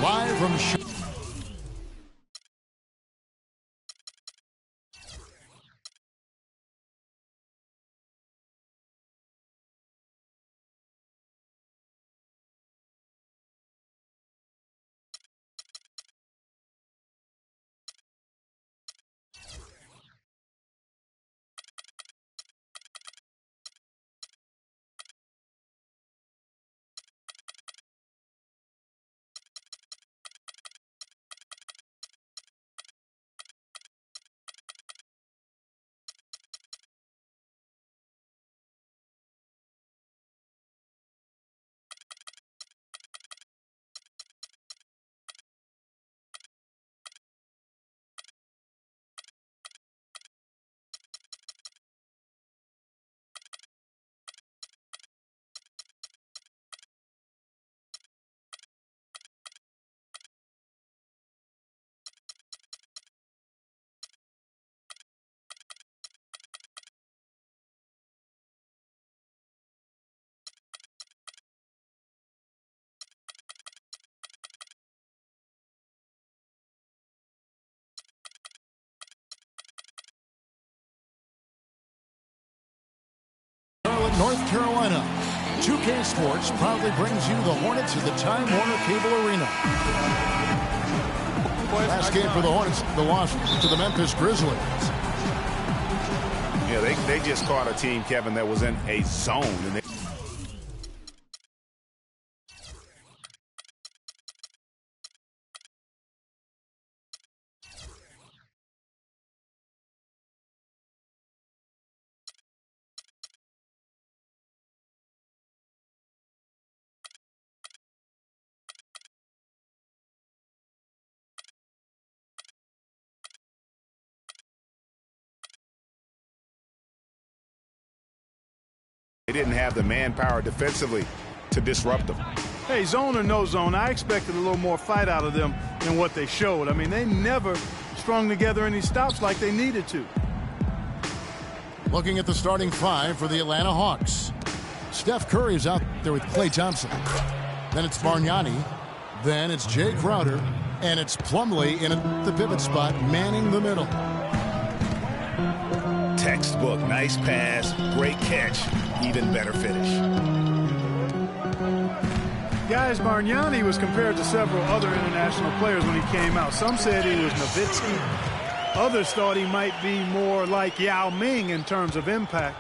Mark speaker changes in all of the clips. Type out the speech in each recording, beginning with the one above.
Speaker 1: live from North Carolina. 2K Sports proudly brings you the Hornets to the Time Warner Cable Arena. Last game for the Hornets, the loss to the Memphis Grizzlies.
Speaker 2: Yeah, they just caught a team, Kevin, that was in a zone. And they didn't have the manpower defensively to disrupt them.
Speaker 3: Hey, zone or no zone, I expected a little more fight out of them than what they showed. I mean, they never strung together any stops like they needed to.
Speaker 1: Looking at the starting five for the Atlanta Hawks. Steph Curry is out there with Klay Thompson. Then it's Bargnani. Then it's Jay Crowder. And it's Plumlee in the pivot spot, manning the middle.
Speaker 2: Textbook, nice pass, great catch, even better finish.
Speaker 3: Guys, Bargnani was compared to several other international players when he came out. Some said he was Nowitzki. Others thought he might be more like Yao Ming in terms of impact.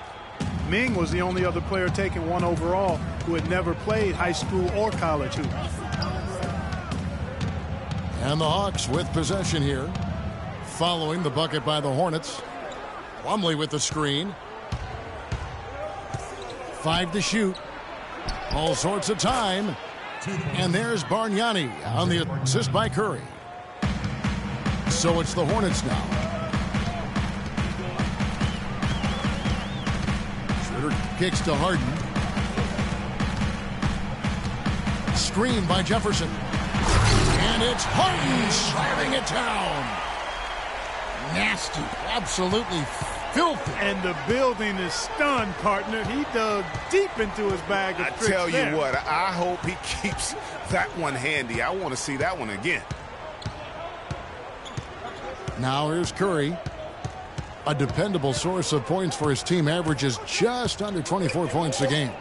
Speaker 3: Ming was the only other player taken 1 overall who had never played high school or college hoops.
Speaker 1: And the Hawks with possession here. Following the bucket by the Hornets. Plumlee with the screen. 5 to shoot. All sorts of time. And there's Bargnani on the assist by Curry. So it's the Hornets now. Schroeder kicks to Harden. Screen by Jefferson. And it's Harden slamming it down. Nasty, absolutely filthy.
Speaker 3: And the building is stunned, partner. He dug deep into his bag of tricks.
Speaker 2: I tell you what, I hope he keeps that one handy. I want to see that one again.
Speaker 1: Now here's Curry. A dependable source of points for his team, averages just under 24 points a game.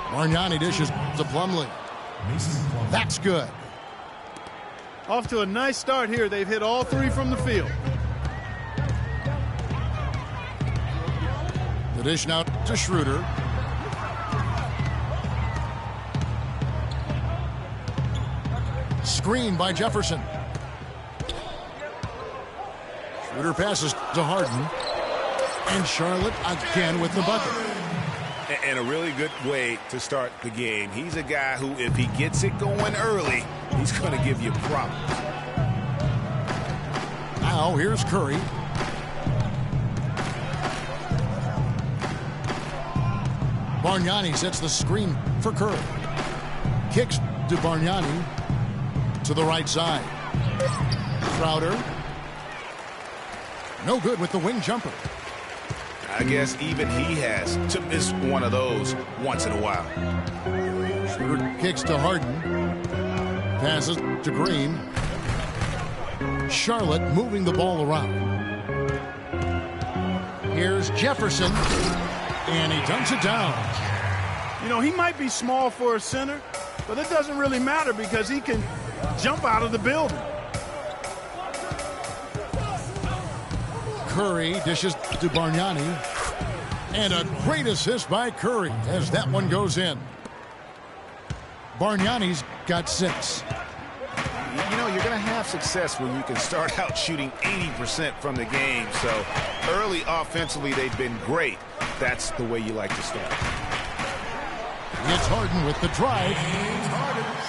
Speaker 1: Bargnani dishes to Plumlee. That's good.
Speaker 3: Off to a nice start here. They've hit all 3 from the field.
Speaker 1: The dish now to Schroeder. Screen by Jefferson. Schroeder passes to Harden. And Charlotte again with the bucket.
Speaker 2: And a really good way to start the game. He's a guy who, if he gets it going early, he's going to give you problems.
Speaker 1: Now here's Curry. Bargnani sets the screen for Curry. Kicks to Bargnani to the right side. Crowder. No good with the wing jumper.
Speaker 2: I guess even he has to miss one of those once in a while.
Speaker 1: Schroeder kicks to Harden. Passes to Green. Charlotte moving the ball around. Here's Jefferson, and he dunks it down.
Speaker 3: You know, he might be small for a center, but it doesn't really matter because he can jump out of the building.
Speaker 1: Curry dishes to Bargnani. And a great assist by Curry as that one goes in. Bargnani's got 6.
Speaker 2: You know, you're going to have success when you can start out shooting 80% from the game. So early offensively, they've been great. That's the way you like to start.
Speaker 1: It's Harden with the drive.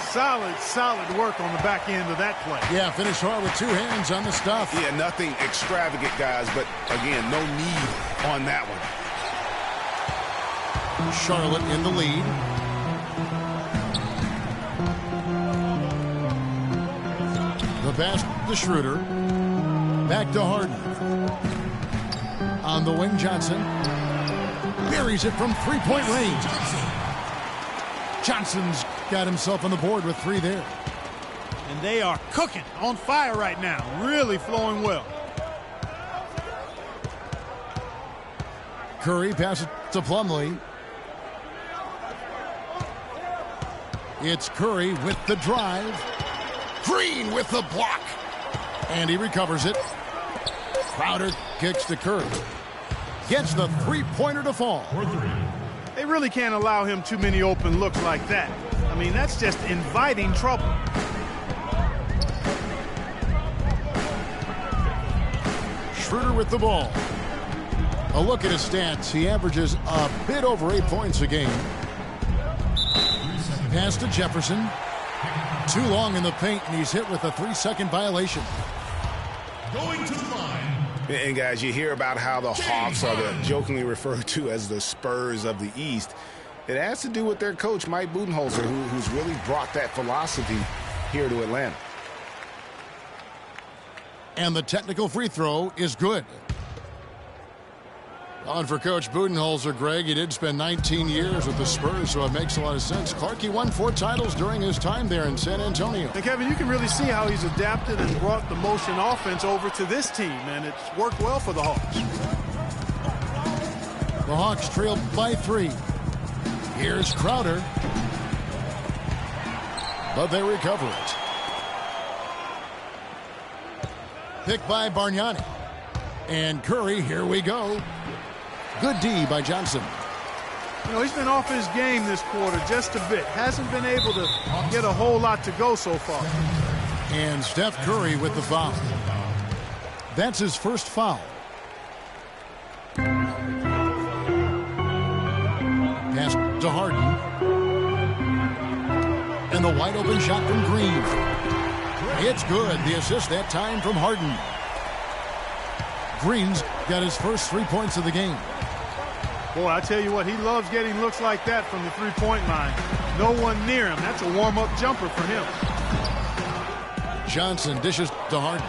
Speaker 3: Solid work on the back end of that play.
Speaker 1: Yeah, finish hard with 2 hands on the stuff.
Speaker 2: Yeah, nothing extravagant, guys, but again, no need on that one.
Speaker 1: Charlotte in the lead. The pass to Schroeder. Back to Harden. On the wing, Johnson. Buries it from three-point range. Johnson's got himself on the board with 3 there.
Speaker 3: And they are cooking, on fire right now. Really flowing well.
Speaker 1: Curry passes to Plumlee. It's Curry with the drive. Green with the block. And he recovers it. Crowder kicks to Curry. Gets the three-pointer to fall.
Speaker 3: They really can't allow him too many open looks like that. I mean, that's just inviting trouble.
Speaker 1: Schroeder with the ball. A look at his stats. He averages a bit over 8 points a game. Pass to Jefferson. Too long in the paint, and he's hit with a 3-second violation.
Speaker 4: Going to the line.
Speaker 2: And guys, you hear about how the Hawks are jokingly referred to as the Spurs of the East. It has to do with their coach, Mike Budenholzer, who's really brought that philosophy here to Atlanta.
Speaker 1: And the technical free throw is good. On for Coach Budenholzer, Greg. He did spend 19 years with the Spurs, so it makes a lot of sense. Clarkie won 4 titles during his time there in San Antonio.
Speaker 3: And Kevin, you can really see how he's adapted and brought the motion offense over to this team, and it's worked well for the Hawks.
Speaker 1: The Hawks trail by 3. Here's Crowder. But they recover it. Picked by Bargnani. And Curry, here we go. Good D by Johnson.
Speaker 3: You know, he's been off his game this quarter just a bit. Hasn't been able to get a whole lot to go so far.
Speaker 1: And Steph Curry with the foul. That's his first foul. Pass to Harden. And the wide open shot from Green. It's good. The assist that time from Harden. Green's got his first 3 points of the game.
Speaker 3: Boy, I tell you what, he loves getting looks like that from the three-point line. No one near him. That's a warm-up jumper for him.
Speaker 1: Johnson dishes to Harden.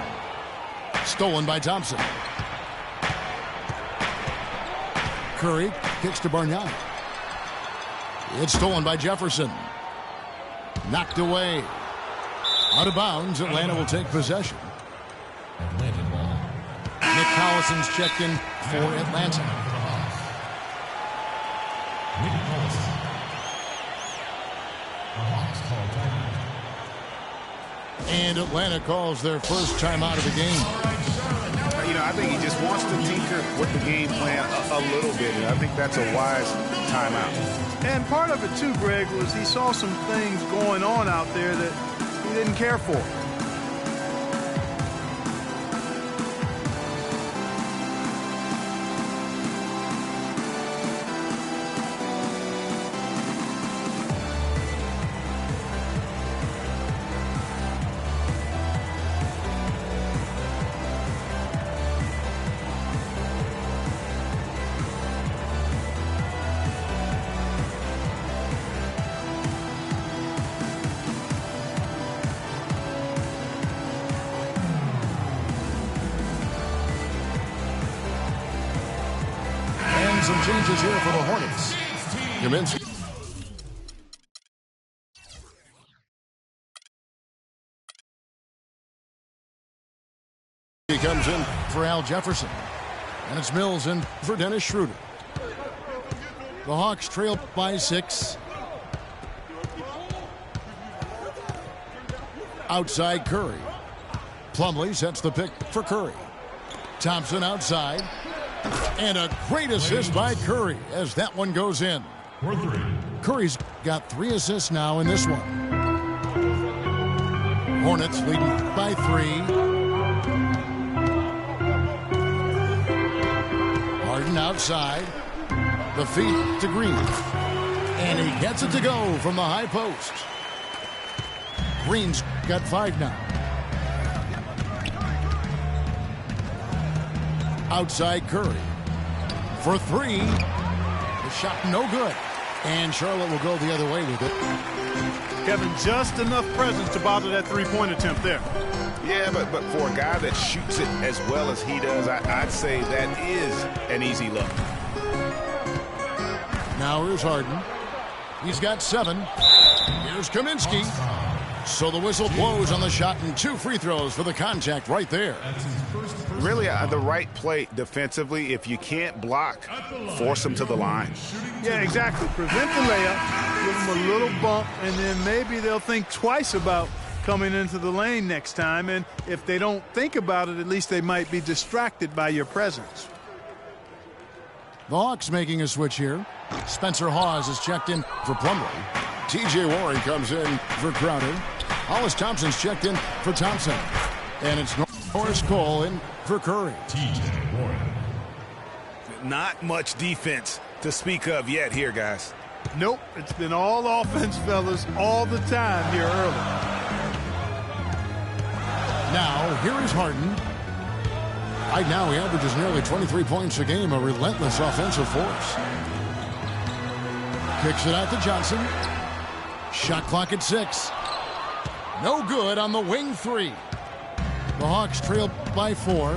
Speaker 1: Stolen by Thompson. Curry kicks to Bargnani. It's stolen by Jefferson. Knocked away. Out of bounds, Atlanta will take possession.
Speaker 4: Atlanta ball.
Speaker 1: Nick Collison's checked in for Atlanta.
Speaker 4: Nick Collison. The Hawks call timeout.
Speaker 1: And Atlanta calls their first timeout of the game.
Speaker 2: You know, I think he just wants to tinker with the game plan a little bit, and I think that's a wise timeout.
Speaker 3: And part of it, too, Greg, was he saw some things going on out there that he didn't care for.
Speaker 1: Some changes here for the Hornets. Kaminsky He comes in for Al Jefferson. And it's Mills in for Dennis Schroeder. The Hawks trail by 6. Outside Curry. Plumlee sets the pick for Curry. Thompson outside. And a great assist by Curry as that one goes in. Curry's got 3 assists now in this one. Hornets leading by 3. Harden outside. The feed to Green. And he gets it to go from the high post. Green's got 5 now. Outside Curry. For 3. The shot no good. And Charlotte will go the other way with it.
Speaker 3: Kevin, just enough presence to bother that three-point attempt there.
Speaker 2: Yeah, but for a guy that shoots it as well as he does, I'd say that is an easy look.
Speaker 1: Now here's Harden. He's got 7. Here's Kaminsky. So the whistle blows on the shot and 2 free throws for the contact right there.
Speaker 2: Really the right play defensively. If you can't block, force him to the line.
Speaker 3: Yeah, exactly. Prevent the layup, give them a little bump, and then maybe they'll think twice about coming into the lane next time. And if they don't think about it, at least they might be distracted by your presence.
Speaker 1: The Hawks making a switch here. Spencer Hawes is checked in for Plumlee. T.J. Warren comes in for Crowder. Hollis Thompson's checked in for Thompson. And it's Norris Cole in for Curry.
Speaker 4: T.J. Warren.
Speaker 2: Not much defense to speak of yet here, guys.
Speaker 3: Nope, it's been all offense, fellas, all the time here early.
Speaker 1: Now, here is Harden. Right now, he averages nearly 23 points a game, a relentless offensive force. Kicks it out to Johnson. Shot clock at 6. No good on the wing 3. The Hawks trail by 4.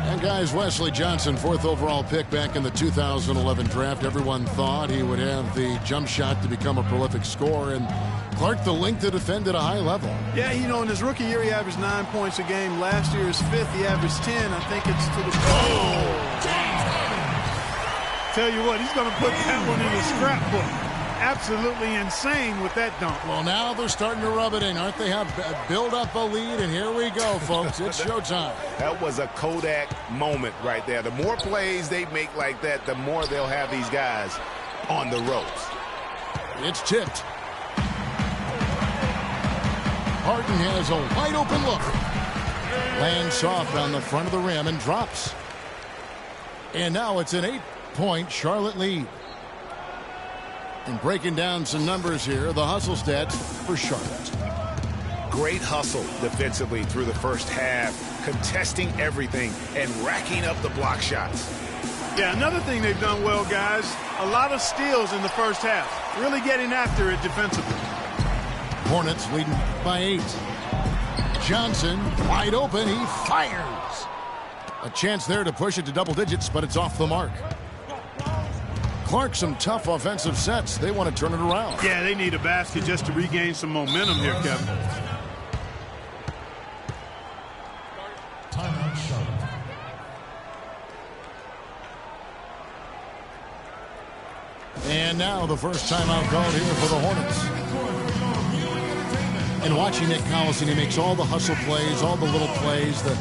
Speaker 1: And guys, Wesley Johnson, 4th overall pick back in the 2011 draft. Everyone thought he would have the jump shot to become a prolific scorer, and Clark, the length to defend at a high level.
Speaker 3: Yeah, you know, in his rookie year, he averaged 9 points a game. Last year, his 5th, he averaged 10. I think it's to the... Tell you what, he's going to put that one in the scrapbook. Absolutely insane with that dunk.
Speaker 1: Well, now they're starting to rub it in, aren't they? Have build up a lead, and here we go, folks. It's showtime.
Speaker 2: That was a Kodak moment right there. The more plays they make like that, the more they'll have these guys on the ropes.
Speaker 1: It's tipped. Harden has a wide open look. Lands soft on the front of the rim and drops. And now it's an 8-point Charlotte lead. And breaking down some numbers here, the hustle stats for Charlotte.
Speaker 2: Great hustle defensively through the first half, contesting everything and racking up the block shots.
Speaker 3: Yeah, another thing they've done well, guys, a lot of steals in the first half. Really getting after it defensively.
Speaker 1: Hornets leading by 8. Johnson wide open. He fires. A chance there to push it to double digits, but it's off the mark. Clark, some tough offensive sets. They want to turn it around.
Speaker 3: Yeah, they need a basket just to regain some momentum here, Kevin.
Speaker 4: Timeout Charlotte.
Speaker 1: And now the first timeout called here for the Hornets. And watching Nick Collison, he makes all the hustle plays, all the little plays, the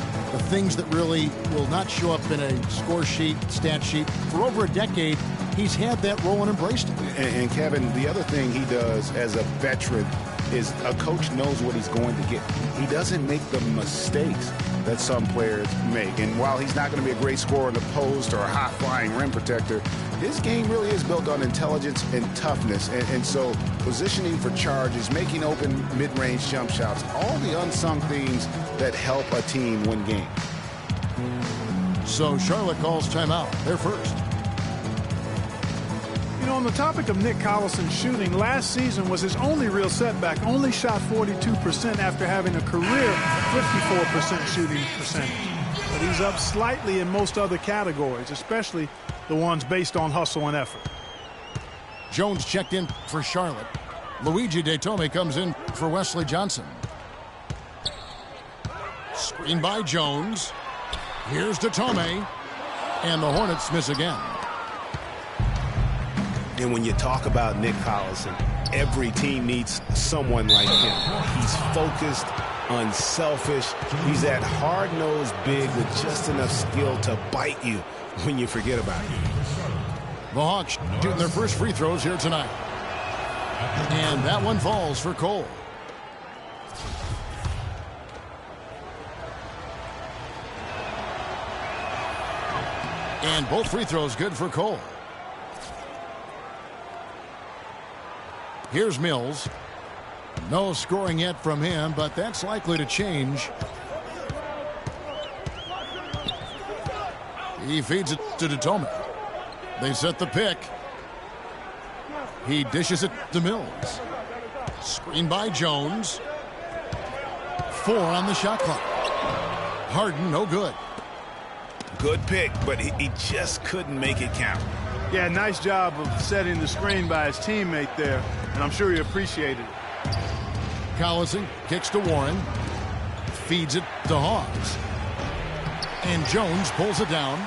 Speaker 1: things that really will not show up in a score sheet, stat sheet. For over a decade, he's had that role and embraced it.
Speaker 2: And Kevin, the other thing he does as a veteran is a coach knows what he's going to get. He doesn't make the mistakes that some players make. And while he's not going to be a great scorer in the post or a high-flying rim protector, his game really is built on intelligence and toughness. And so positioning for charges, making open mid-range jump shots, all the unsung things that help a team win games.
Speaker 1: So Charlotte calls timeout. They're first.
Speaker 3: You know, on the topic of Nick Collison shooting, last season was his only real setback. Only shot 42% after having a career 54% shooting percentage. But he's up slightly in most other categories, especially the ones based on hustle and effort.
Speaker 1: Jones checked in for Charlotte. Luigi De Tome comes in for Wesley Johnson. Screen by Jones. Here's Datome. And the Hornets miss again.
Speaker 2: And when you talk about Nick Collison, every team needs someone like him. He's focused, unselfish. He's that hard-nosed big with just enough skill to bite you when you forget about it.
Speaker 1: The Hawks shooting their first free throws here tonight. And that one falls for Cole. And both free throws good for Cole. Here's Mills. No scoring yet from him, but that's likely to change. He feeds it to Datome. They set the pick. He dishes it to Mills. Screen by Jones. 4 on the shot clock. Harden, no good.
Speaker 2: Good pick, but he just couldn't make it count.
Speaker 3: Yeah, nice job of setting the screen by his teammate there, and I'm sure he appreciated it.
Speaker 1: Collison kicks to Warren. Feeds it to Hawes. And Jones pulls it down.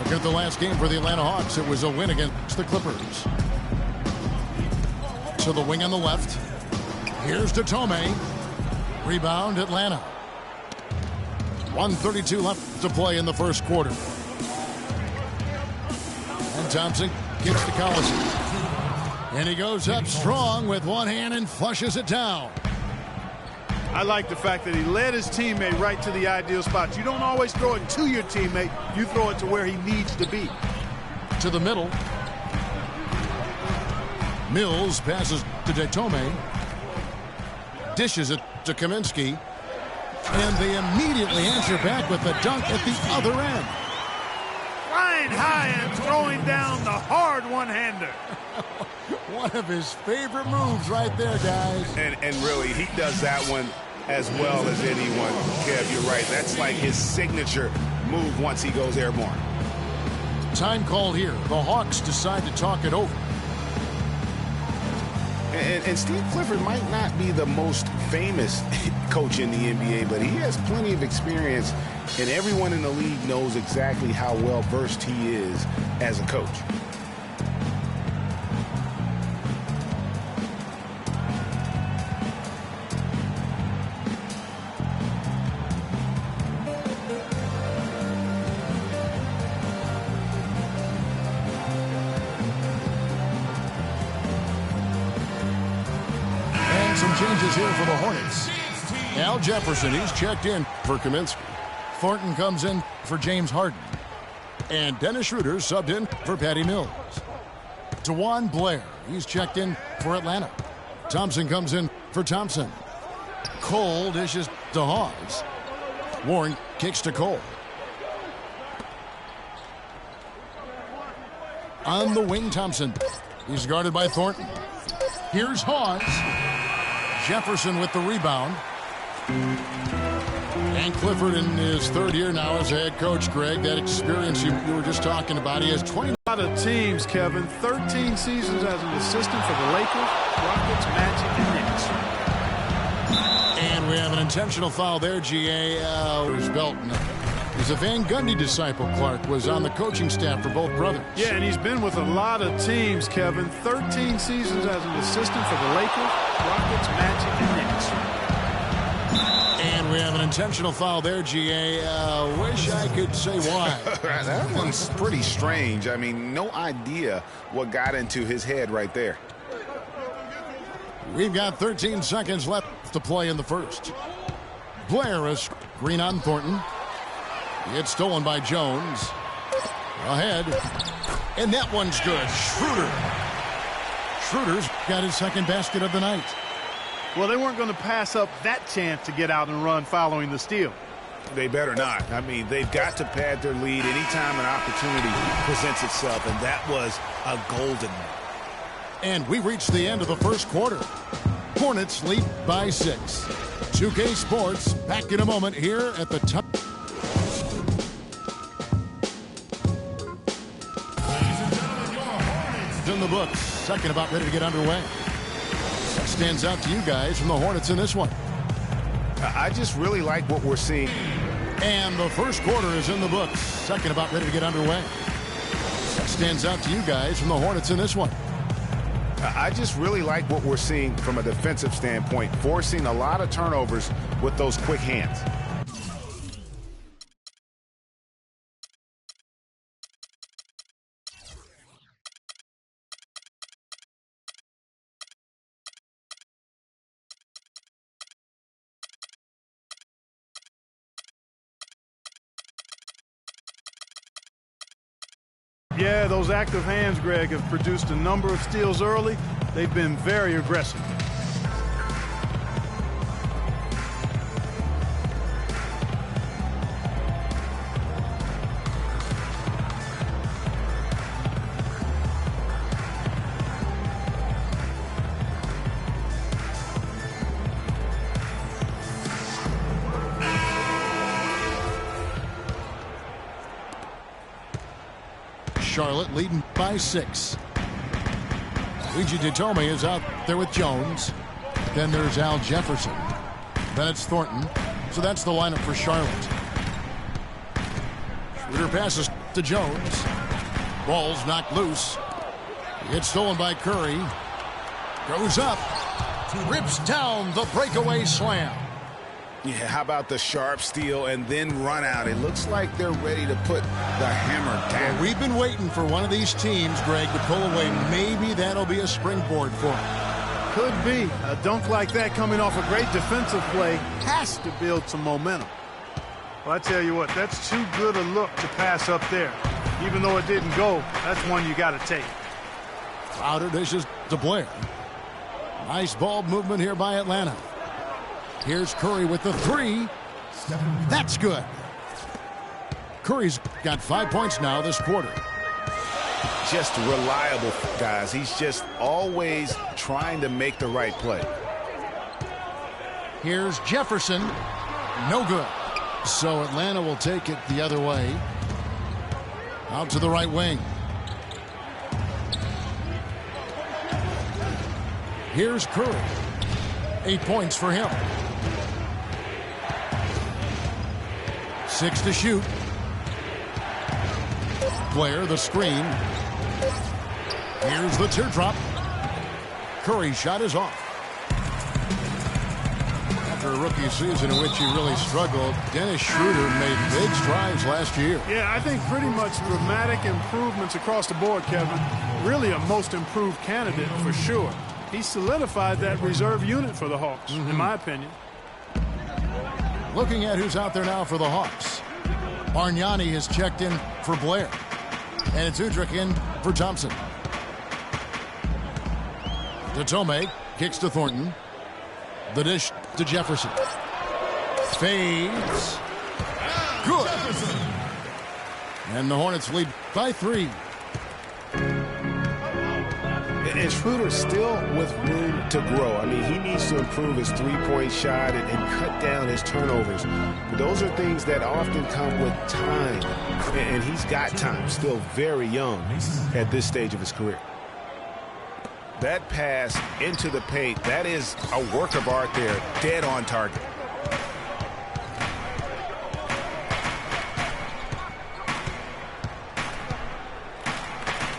Speaker 1: Look at the last game for the Atlanta Hawks. It was a win against the Clippers. To the wing on the left. Here's Datome. Rebound Atlanta. 1:32 left to play in the first quarter. And Thompson gets to Collison. And he goes up strong with one hand and flushes it down.
Speaker 3: I like the fact that he led his teammate right to the ideal spot. You don't always throw it to your teammate. You throw it to where he needs to be.
Speaker 1: To the middle. Mills passes to Datome. Dishes it to Kaminsky. And they immediately answer back with the dunk at the other end.
Speaker 3: Flying high and throwing down the hard one-hander.
Speaker 1: One of his favorite moves right there, guys.
Speaker 2: And really, he does that one as well as anyone. Kev, you're right. That's like his signature move once he goes airborne.
Speaker 1: Time called here. The Hawks decide to talk it over.
Speaker 2: And Steve Clifford might not be the most famous coach in the NBA, but he has plenty of experience, and everyone in the league knows exactly how well versed he is as a coach.
Speaker 1: Some changes here for the Hornets. Al Jefferson, he's checked in for Kaminsky. Thornton comes in for James Harden. And Dennis Schroeder subbed in for Patty Mills. DeJuan Blair, he's checked in for Atlanta. Thompson comes in for Thompson. Cole dishes to Hawes. Warren kicks to Cole. On the wing, Thompson. He's guarded by Thornton. Here's Hawes. Jefferson with the rebound. And Clifford in his third year now as a head coach, Greg. That experience you were just talking about. He has 20.
Speaker 3: A lot of teams, Kevin. 13 seasons as an assistant for the Lakers, Rockets, Magic, and Knicks.
Speaker 1: And we have an intentional foul there, GA. Where's Belton? He's a Van Gundy disciple. Clark was on the coaching staff for both brothers.
Speaker 3: Yeah, and he's been with a lot of teams, Kevin. 13 seasons as an assistant for the Lakers, Rockets, Magic, and Knicks.
Speaker 1: And we have an intentional foul there, GA. Wish I could say why.
Speaker 2: That one's pretty strange. I mean, no idea what got into his head right there.
Speaker 1: We've got 13 seconds left to play in the first. Blair is green on Thornton. It's stolen by Jones. Ahead. And that one's good. Schroeder. Schroeder's got his second basket of the night.
Speaker 3: Well, they weren't going to pass up that chance to get out and run following the steal.
Speaker 2: They better not. I mean, they've got to pad their lead anytime an opportunity presents itself, and that was a golden one.
Speaker 1: And we reached the end of the first quarter. Hornets lead by 6. 2K Sports back in a moment here at the top. In the books, second about ready to get underway. What stands out to you guys from the Hornets in this one?
Speaker 2: I just really like what we're seeing.
Speaker 1: And the first quarter is in the books. Second about ready to get underway. What stands out to you guys from the Hornets in this one?
Speaker 2: I just really like what we're seeing from a defensive standpoint, forcing a lot of turnovers with those quick hands.
Speaker 3: Yeah, those active hands, Greg, have produced a number of steals early. They've been very aggressive.
Speaker 1: Charlotte leading by 6. Luigi Ditome is out there with Jones. Then there's Al Jefferson. Then it's Thornton. So that's the lineup for Charlotte. Schroeder passes to Jones. Ball's knocked loose. It's stolen by Curry. Goes up. Rips down the breakaway slam.
Speaker 2: Yeah, how about the sharp steal and then run out? It looks like they're ready to put the hammer down.
Speaker 1: Well, we've been waiting for one of these teams, Greg, to pull away. Maybe that'll be a springboard for them.
Speaker 3: Could be. A dunk like that coming off a great defensive play has to build some momentum. Well, I tell you what, that's too good a look to pass up there. Even though it didn't go, that's one you got to take.
Speaker 1: Crowder dishes to Blair. Nice ball movement here by Atlanta. Here's Curry with the 3. That's good. Curry's got 5 points now this quarter.
Speaker 2: Just reliable, guys. He's just always trying to make the right play.
Speaker 1: Here's Jefferson. No good. So Atlanta will take it the other way. Out to the right wing. Here's Curry. 8 points for him. 6 to shoot. Blair the screen. Here's the teardrop. Curry's shot is off. After a rookie season in which he really struggled, Dennis Schroeder made big strides last year.
Speaker 3: Yeah, I think pretty much dramatic improvements across the board, Kevin. Really a most improved candidate for sure. He solidified that reserve unit for the Hawks, in my opinion.
Speaker 1: Looking at who's out there now for the Hawks. Bargnani has checked in for Blair. And it's Udrih in for Thompson. Ditome kicks to Thornton. The dish to Jefferson. Fades. Good. And the Hornets lead by 3.
Speaker 2: And Schroeder still with room to grow. I mean, he needs to improve his three-point shot and cut down his turnovers. But those are things that often come with time. And he's got time, still very young at this stage of his career. That pass into the paint, that is a work of art there, dead on target.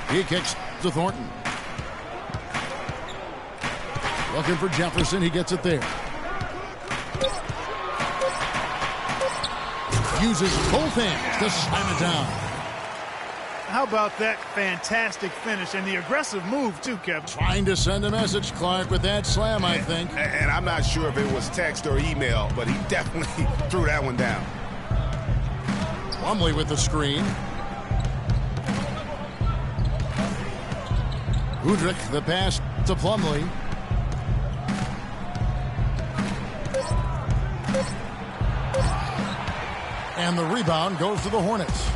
Speaker 1: He kicks to Thornton. Looking for Jefferson. He gets it there. Uses both hands to slam it down.
Speaker 3: How about that fantastic finish and the aggressive move, too, Kevin?
Speaker 1: Trying to send a message, Clark, with that slam, I think.
Speaker 2: And I'm not sure if it was text or email, but he definitely threw that one down.
Speaker 1: Plumlee with the screen. Udrih, the pass to Plumlee. And the rebound goes to the Hornets.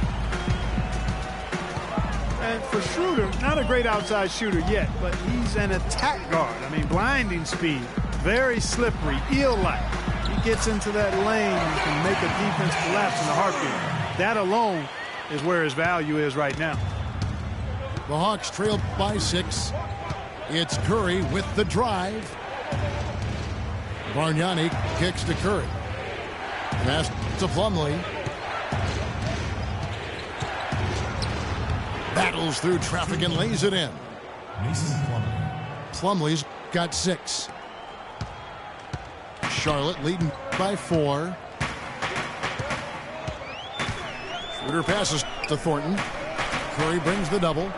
Speaker 3: And for Schroeder, not a great outside shooter yet, but he's an attack guard. I mean, blinding speed, very slippery, eel-like. He gets into that lane and can make a defense collapse in a heartbeat. That alone is where his value is right now.
Speaker 1: The Hawks trail by 6. It's Curry with the drive. Bargnani kicks to Curry. Pass to Plumlee. Battles through traffic and lays it in.
Speaker 4: Mason Plumlee.
Speaker 1: Plumlee's got 6. Charlotte leading by 4. Schroeder passes to Thornton. Curry brings the double.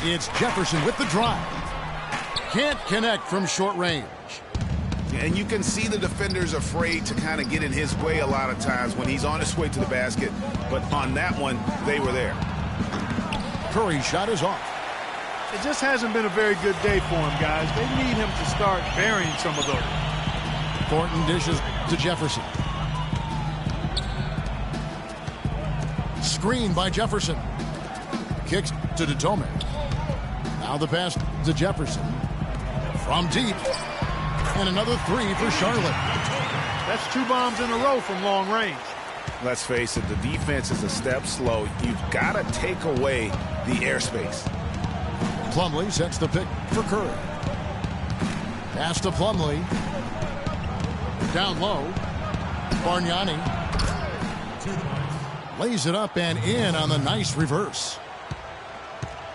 Speaker 1: It's Jefferson with the drive. Can't connect from short range.
Speaker 2: And you can see the defenders afraid to kind of get in his way a lot of times when he's on his way to the basket. But on that one, they were there.
Speaker 1: Curry's shot is off.
Speaker 3: It just hasn't been a very good day for him, guys. They need him to start burying some of those.
Speaker 1: Thornton dishes to Jefferson. Screen by Jefferson. Kicks to Datome. Now the pass to Jefferson. From deep. And another 3 for Charlotte.
Speaker 3: That's 2 bombs in a row from long range.
Speaker 2: Let's face it, the defense is a step slow. You've got to take away the airspace.
Speaker 1: Plumlee sets the pick for Curry. Pass to Plumlee. Down low. Bargnani lays it up and in on the nice reverse.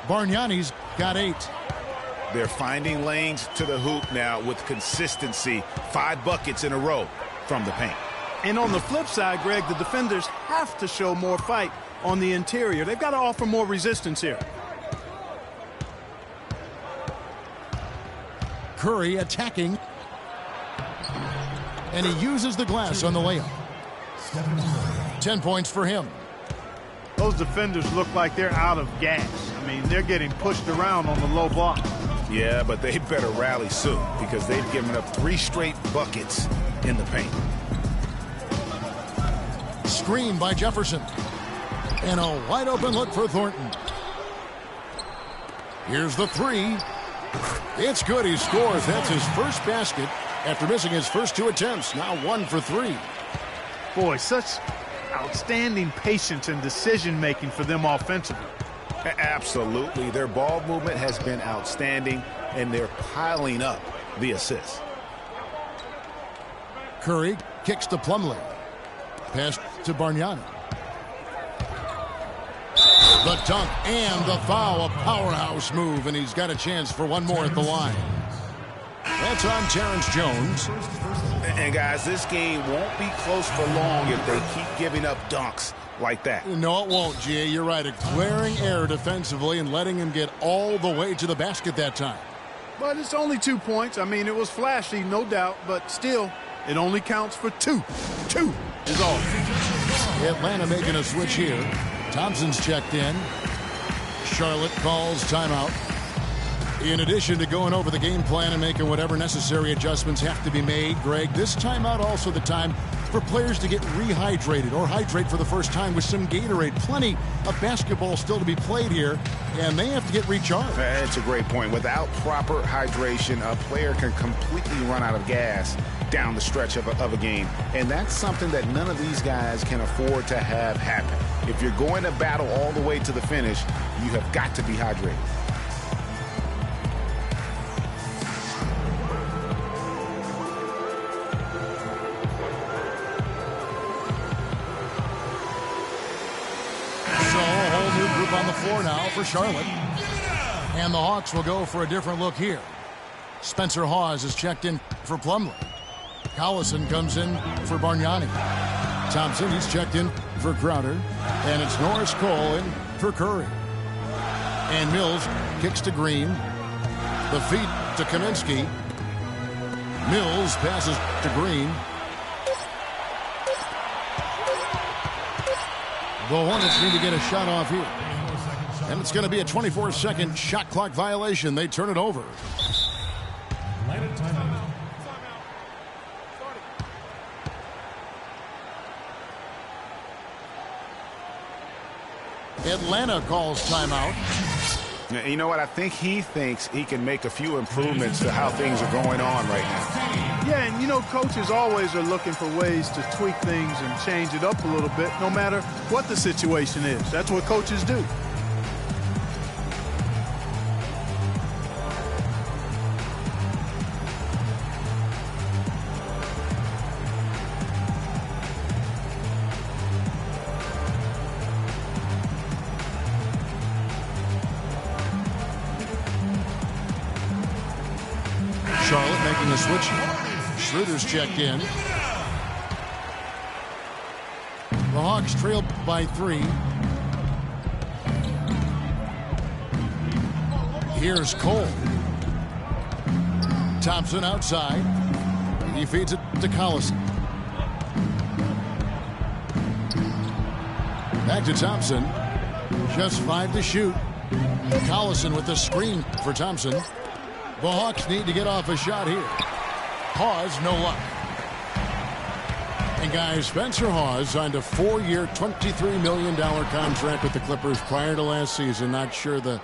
Speaker 1: Bargnani's got 8.
Speaker 2: They're finding lanes to the hoop now with consistency. 5 buckets in a row from the paint.
Speaker 3: And on the flip side, Greg, the defenders have to show more fight on the interior. They've got to offer more resistance here.
Speaker 1: Curry attacking. And he uses the glass on the layup. 10 points for him.
Speaker 3: Those defenders look like they're out of gas. I mean, they're getting pushed around on the low block.
Speaker 2: Yeah, but they better rally soon because they've given up 3 straight buckets in the paint.
Speaker 1: Screen by Jefferson. And a wide open look for Thornton. Here's the 3. It's good. He scores. That's his first basket after missing his first 2 attempts. Now 1 for 3.
Speaker 3: Boy, such outstanding patience and decision-making for them offensively.
Speaker 2: Absolutely. Their ball movement has been outstanding, and they're piling up the assists.
Speaker 1: Curry kicks to Plumlee. Pass to Bargnani. The dunk and the foul, a powerhouse move, and he's got a chance for one more at the line. That's on Terrence Jones.
Speaker 2: And guys, this game won't be close for long if they keep giving up dunks like that.
Speaker 1: No, it won't, G.A. You're right. A glaring error defensively and letting him get all the way to the basket that time.
Speaker 3: But it's only 2 points. I mean, it was flashy, no doubt, but still, it only counts for 2. 2 is all.
Speaker 1: Atlanta making a switch here. Thompson's checked in. Charlotte calls timeout. In addition to going over the game plan and making whatever necessary adjustments have to be made, Greg, this timeout also the time for players to get rehydrated or hydrate for the first time with some Gatorade. Plenty of basketball still to be played here, and they have to get recharged.
Speaker 2: That's a great point. Without proper hydration, a player can completely run out of gas down the stretch of a game, and that's something that none of these guys can afford to have happen. If you're going to battle all the way to the finish, you have got to be hydrated.
Speaker 1: On the floor now for Charlotte. And the Hawks will go for a different look here. Spencer Hawes is checked in for Plumlee. Collison comes in for Bargnani. Thompson, he's checked in for Crowder. And it's Norris Cole in for Curry. And Mills kicks to Green. The feed to Kaminsky. Mills passes to Green. The Hornets need to get a shot off here. And it's going to be a 24-second shot clock violation. They turn it over.
Speaker 4: Atlanta timeout.
Speaker 1: Atlanta calls timeout.
Speaker 2: You know what? I think he thinks he can make a few improvements to how things are going on right now.
Speaker 3: Yeah, and you know, coaches always are looking for ways to tweak things and change it up a little bit, no matter what the situation is. That's what coaches do.
Speaker 1: Charlotte making the switch. Schroeder's checked in. The Hawks trail by 3. Here's Cole. Thompson outside. He feeds it to Collison. Back to Thompson. Just 5 to shoot. Collison with the screen for Thompson. The Hawks need to get off a shot here. Hawes, no luck. And guys, Spencer Hawes signed a 4-year, $23 million contract with the Clippers prior to last season. Not sure the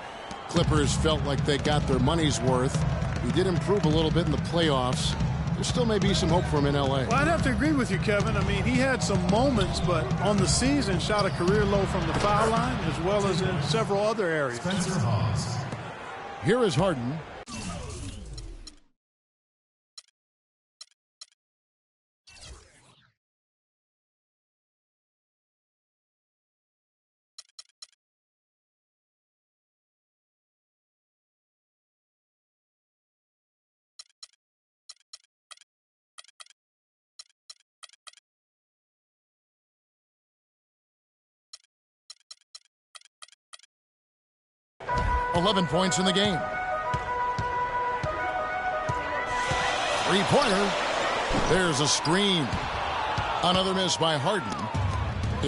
Speaker 1: Clippers felt like they got their money's worth. He did improve a little bit in the playoffs. There still may be some hope for him in L.A.
Speaker 3: Well, I'd have to agree with you, Kevin. I mean, he had some moments, but on the season shot a career low from the foul line as well as in several other areas.
Speaker 4: Spencer Hawes.
Speaker 1: Here is Harden. $11 points in the game. Three-pointer. There's a screen. Another miss by Harden.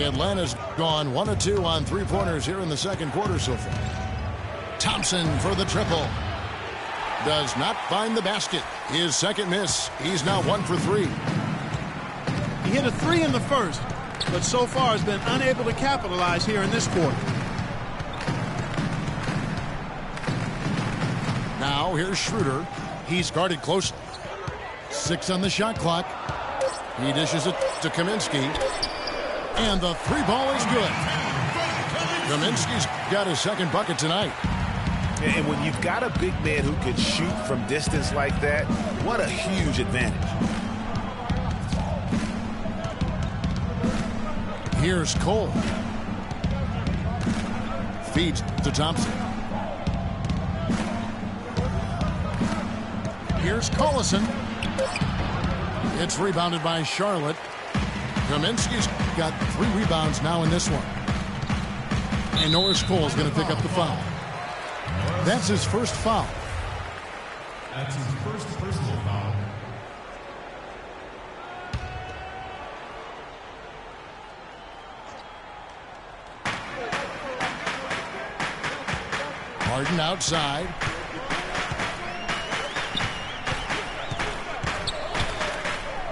Speaker 1: Atlanta's gone 1 of 2 on three-pointers here in the second quarter so far. Thompson for the triple. Does not find the basket. His second miss. He's now 1 for 3.
Speaker 3: He hit a 3 in the first, but so far has been unable to capitalize here in this quarter.
Speaker 1: Now here's Schroeder. He's guarded closely. 6 on the shot clock. He dishes it to Kaminsky. And the 3-ball is good. Kaminsky's got his second bucket tonight.
Speaker 2: And when you've got a big man who can shoot from distance like that, what a huge advantage.
Speaker 1: Here's Cole. Feeds to Thompson. Here's Collison. It's rebounded by Charlotte. Kaminsky's got 3 rebounds now in this one. And Norris Cole's going to pick up the foul. That's his first foul.
Speaker 4: That's his first personal foul.
Speaker 1: Harden outside.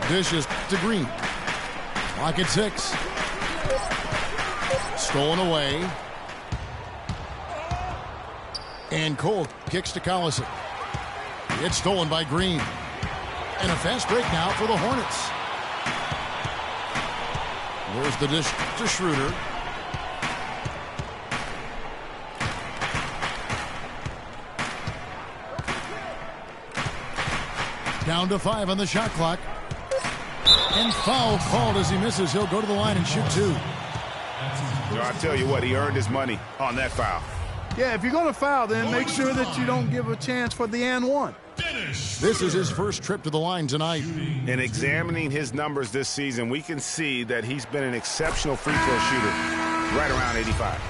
Speaker 1: Dishes to Green. Clock at 6. Stolen away. And Cole kicks to Collison. It's stolen by Green. And a fast break now for the Hornets. There's the dish to Schroeder. Down to 5 on the shot clock. And foul called as he misses. He'll go to the line and shoot 2.
Speaker 2: I tell you what, he earned his money on that foul.
Speaker 3: Yeah, if you're going to foul, then make sure that you don't give a chance for the and one.
Speaker 1: This is his first trip to the line tonight.
Speaker 2: In examining his numbers this season, we can see that he's been an exceptional free throw shooter, right around 85.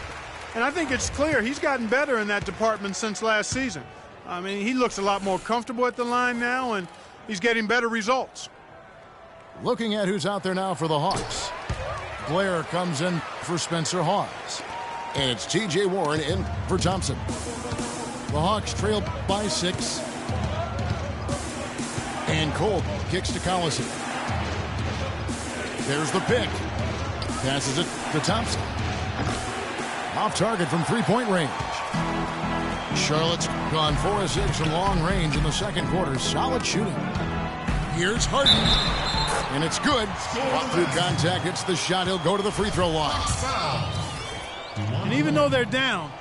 Speaker 3: And I think it's clear he's gotten better in that department since last season. I mean, he looks a lot more comfortable at the line now, and he's getting better results.
Speaker 1: Looking at who's out there now for the Hawks. Blair comes in for Spencer Hawes. And it's T.J. Warren in for Thompson. The Hawks trail by 6. And Cole kicks to Collison. There's the pick. Passes it to Thompson. Off target from three-point range. Charlotte's gone 4 of 6 from long range in the second quarter. Solid shooting. Here's Harden. And it's good. Up through contact, hits the shot. He'll go to the free throw line.
Speaker 3: And even though they're down,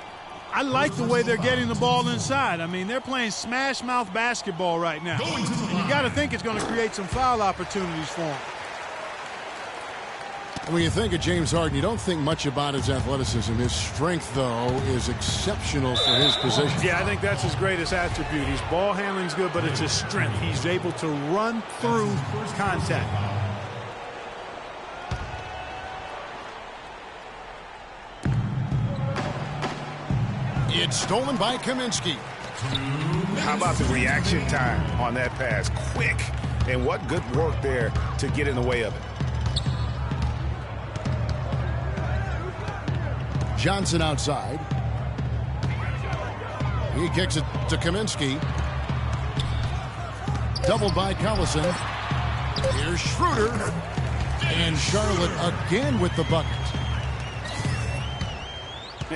Speaker 3: I like the way they're getting the ball inside. I mean, they're playing smash mouth basketball right now. And you got to think it's going to create some foul opportunities for them.
Speaker 1: When you think of James Harden, you don't think much about his athleticism. His strength, though, is exceptional for his position.
Speaker 3: Yeah, I think that's his greatest attribute. His ball handling's good, but it's his strength. He's able to run through contact.
Speaker 1: It's stolen by Kaminsky.
Speaker 2: How about the reaction time on that pass? Quick. And what good work there to get in the way of it.
Speaker 1: Johnson outside. He kicks it to Kaminsky. Doubled by Collison. Here's Schroeder. And Charlotte again with the bucket.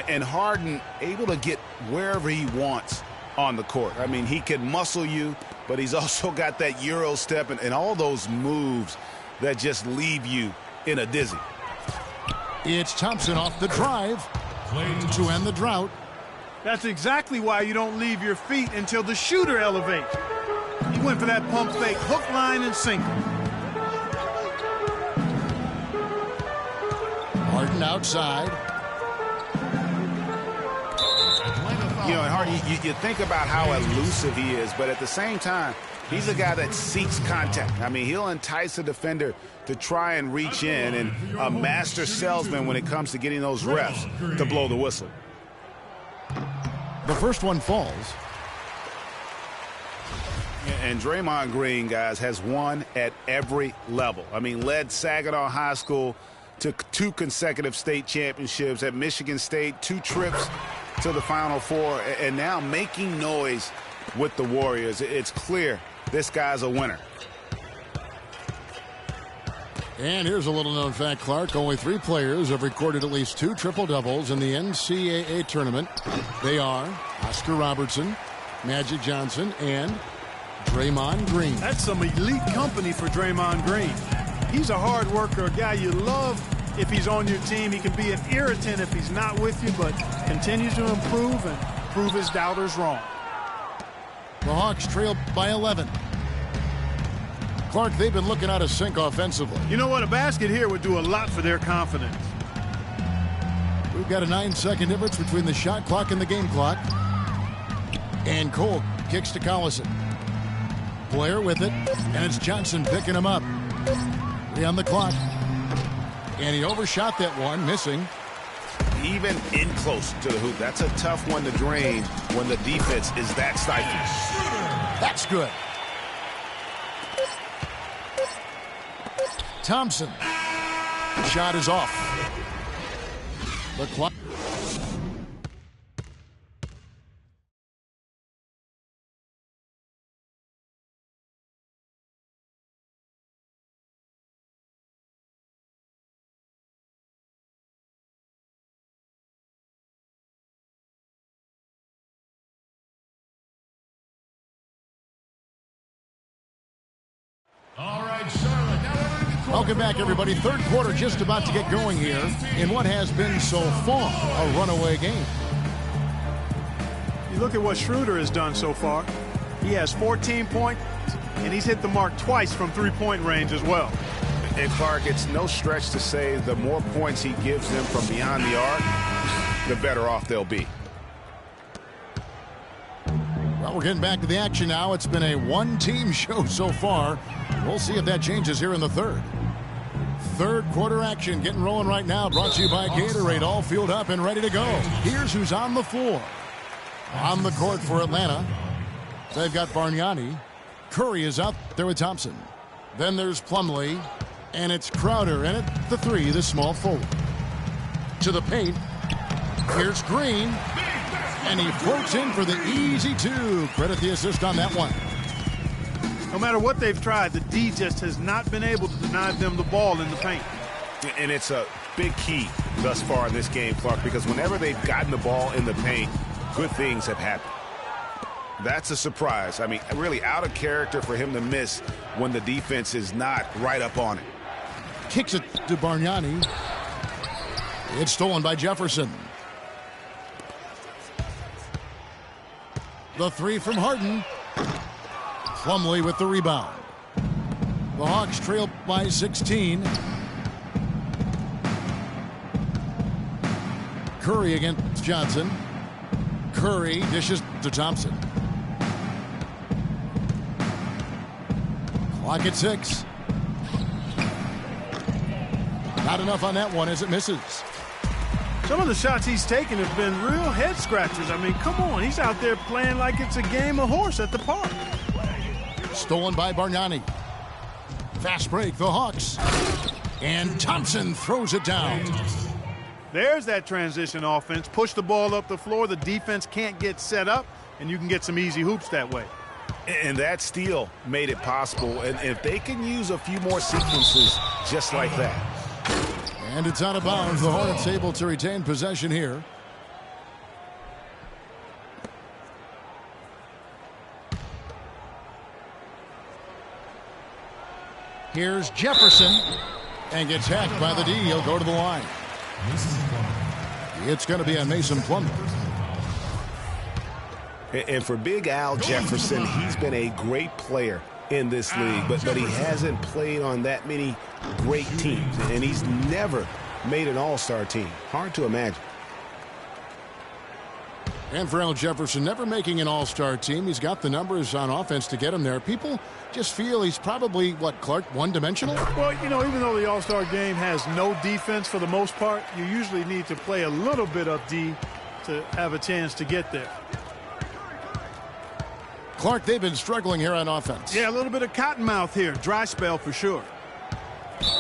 Speaker 2: And Harden able to get wherever he wants on the court. I mean, he can muscle you, but he's also got that Euro step and all those moves that just leave you in a dizzy.
Speaker 1: It's Thompson off the drive to end the drought.
Speaker 3: That's exactly why you don't leave your feet until the shooter elevates. He went for that pump fake, hook, line, and sinker.
Speaker 1: Harden outside.
Speaker 2: You know, and Harden, you think about how elusive he is, but at the same time, he's a guy that seeks contact. I mean, he'll entice the defender to try and reach in, and a master salesman when it comes to getting those refs to blow the whistle.
Speaker 1: The first one falls.
Speaker 2: And Draymond Green, guys, has won at every level. I mean, led Saginaw High School to 2 consecutive state championships, at Michigan State 2 trips to the Final Four, and now making noise with the Warriors. It's clear this guy's a winner.
Speaker 1: And here's a little-known fact, Clark. Only 3 players have recorded at least 2 triple-doubles in the NCAA tournament. They are Oscar Robertson, Magic Johnson, and Draymond Green.
Speaker 3: That's some elite company for Draymond Green. He's a hard worker, a guy you love if he's on your team. He can be an irritant if he's not with you, but continues to improve and prove his doubters wrong.
Speaker 1: The Hawks trail by 11. Clark, they've been looking out of sync offensively.
Speaker 3: You know what? A basket here would do a lot for their confidence.
Speaker 1: We've got a 9-second difference between the shot clock and the game clock. And Cole kicks to Collison. Blair with it, and it's Johnson picking him up. 3 on the clock. And he overshot that one, missing.
Speaker 2: Even in close to the hoop. That's a tough one to drain when the defense is that stifling.
Speaker 1: That's good. Thompson. Shot is off. The clock.
Speaker 4: All right, Charlotte. Now we're ready to
Speaker 1: Welcome back, everybody. Third quarter just about to get going here in what has been so far a runaway game.
Speaker 3: You look at what Schroeder has done so far. He has 14 points, and he's hit the mark twice from three-point range as well.
Speaker 2: And Clark, it's no stretch to say the more points he gives them from beyond the arc, the better off they'll be.
Speaker 1: Well, we're getting back to the action now. It's been a one-team show so far. We'll see if that changes here in the third. Third quarter action getting rolling right now. Brought to you by Gatorade. All fueled up and ready to go. Here's who's on the floor. On the court for Atlanta, they've got Bargnani. Curry is out there with Thompson. Then there's Plumlee. And it's Crowder. And at the 3, the small forward. To the paint. Here's Green. And he floats in for the easy 2. Credit the assist on that one.
Speaker 3: No matter what they've tried, the D just has not been able to deny them the ball in the paint.
Speaker 2: And it's a big key thus far in this game, Clark, because whenever they've gotten the ball in the paint, good things have happened. That's a surprise. I mean, really out of character for him to miss when the defense is not right up on it.
Speaker 1: Kicks it to Bargnani. It's stolen by Jefferson. The 3 from Harden. Plumlee with the rebound. The Hawks trail by 16. Curry against Johnson. Curry dishes to Thompson. Clock at 6. Not enough on that one as it misses.
Speaker 3: Some of the shots he's taken have been real head scratchers. I mean, come on. He's out there playing like it's a game of horse at the park.
Speaker 1: Stolen by Bargnani. Fast break, the Hawks. And Thompson throws it down.
Speaker 3: There's that transition offense. Push the ball up the floor. The defense can't get set up, and you can get some easy hoops that way.
Speaker 2: And that steal made it possible. And if they can use a few more sequences just like that.
Speaker 1: And it's out of bounds. The Hornets able to retain possession here. Here's Jefferson. And gets hacked by the D. He'll go to the line. It's going to be on Mason Plumlee.
Speaker 2: And for Big Al Jefferson, he's been a great player in this league, but he hasn't played on that many great teams, and he's never made an all-star team. Hard to imagine.
Speaker 1: And for Al Jefferson, never making an all-star team, he's got the numbers on offense to get him there. People just feel he's probably, what, Clark, one-dimensional?
Speaker 3: Well, you know, even though the all-star game has no defense for the most part, you usually need to play a little bit of D to have a chance to get there.
Speaker 1: Clark, they've been struggling here on offense.
Speaker 3: Yeah, a little bit of cottonmouth here. Dry spell for sure.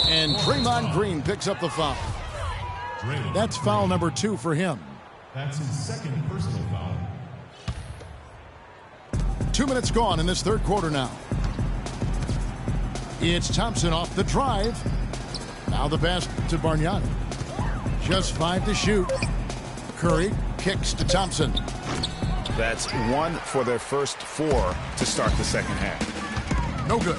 Speaker 1: And Draymond Green picks up the foul. That's foul number 2 for him.
Speaker 4: That's his second personal foul.
Speaker 1: 2 minutes gone in this third quarter now. It's Thompson off the drive. Now the pass to Bargnani. Just 5 to shoot. Curry kicks to Thompson.
Speaker 2: That's 1 for their first 4 to start the second half.
Speaker 1: No good.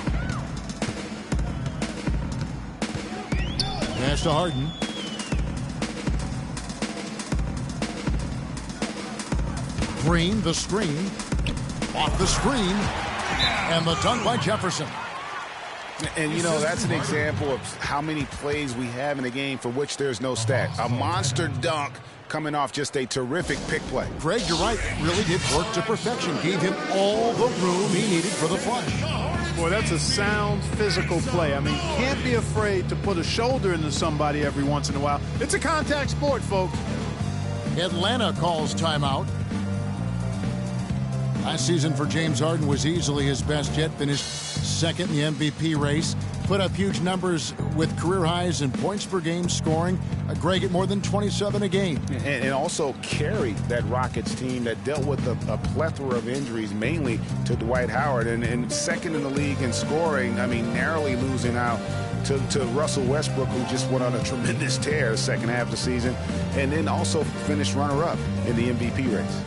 Speaker 1: Pass to Harden. Green, the screen. Off the screen. And the dunk by Jefferson.
Speaker 2: And, you know, that's an example of how many plays we have in a game for which there's no stat. A monster dunk coming off just a terrific pick play.
Speaker 1: Greg, you're right. Really did work to perfection. Gave him all the room he needed for the flush.
Speaker 3: Boy, that's a sound physical play. I mean, can't be afraid to put a shoulder into somebody every once in a while. It's a contact sport, folks.
Speaker 1: Atlanta calls timeout. Last season for James Harden was easily his best yet. Finished second in the MVP race. Put up huge numbers with career highs in points per game, scoring. Greg at more than 27 a game.
Speaker 2: And also carried that Rockets team that dealt with a plethora of injuries, mainly to Dwight Howard. And second in the league in scoring, I mean, narrowly losing out to Russell Westbrook, who just went on a tremendous tear second half of the season. And then also finished runner-up in the MVP race.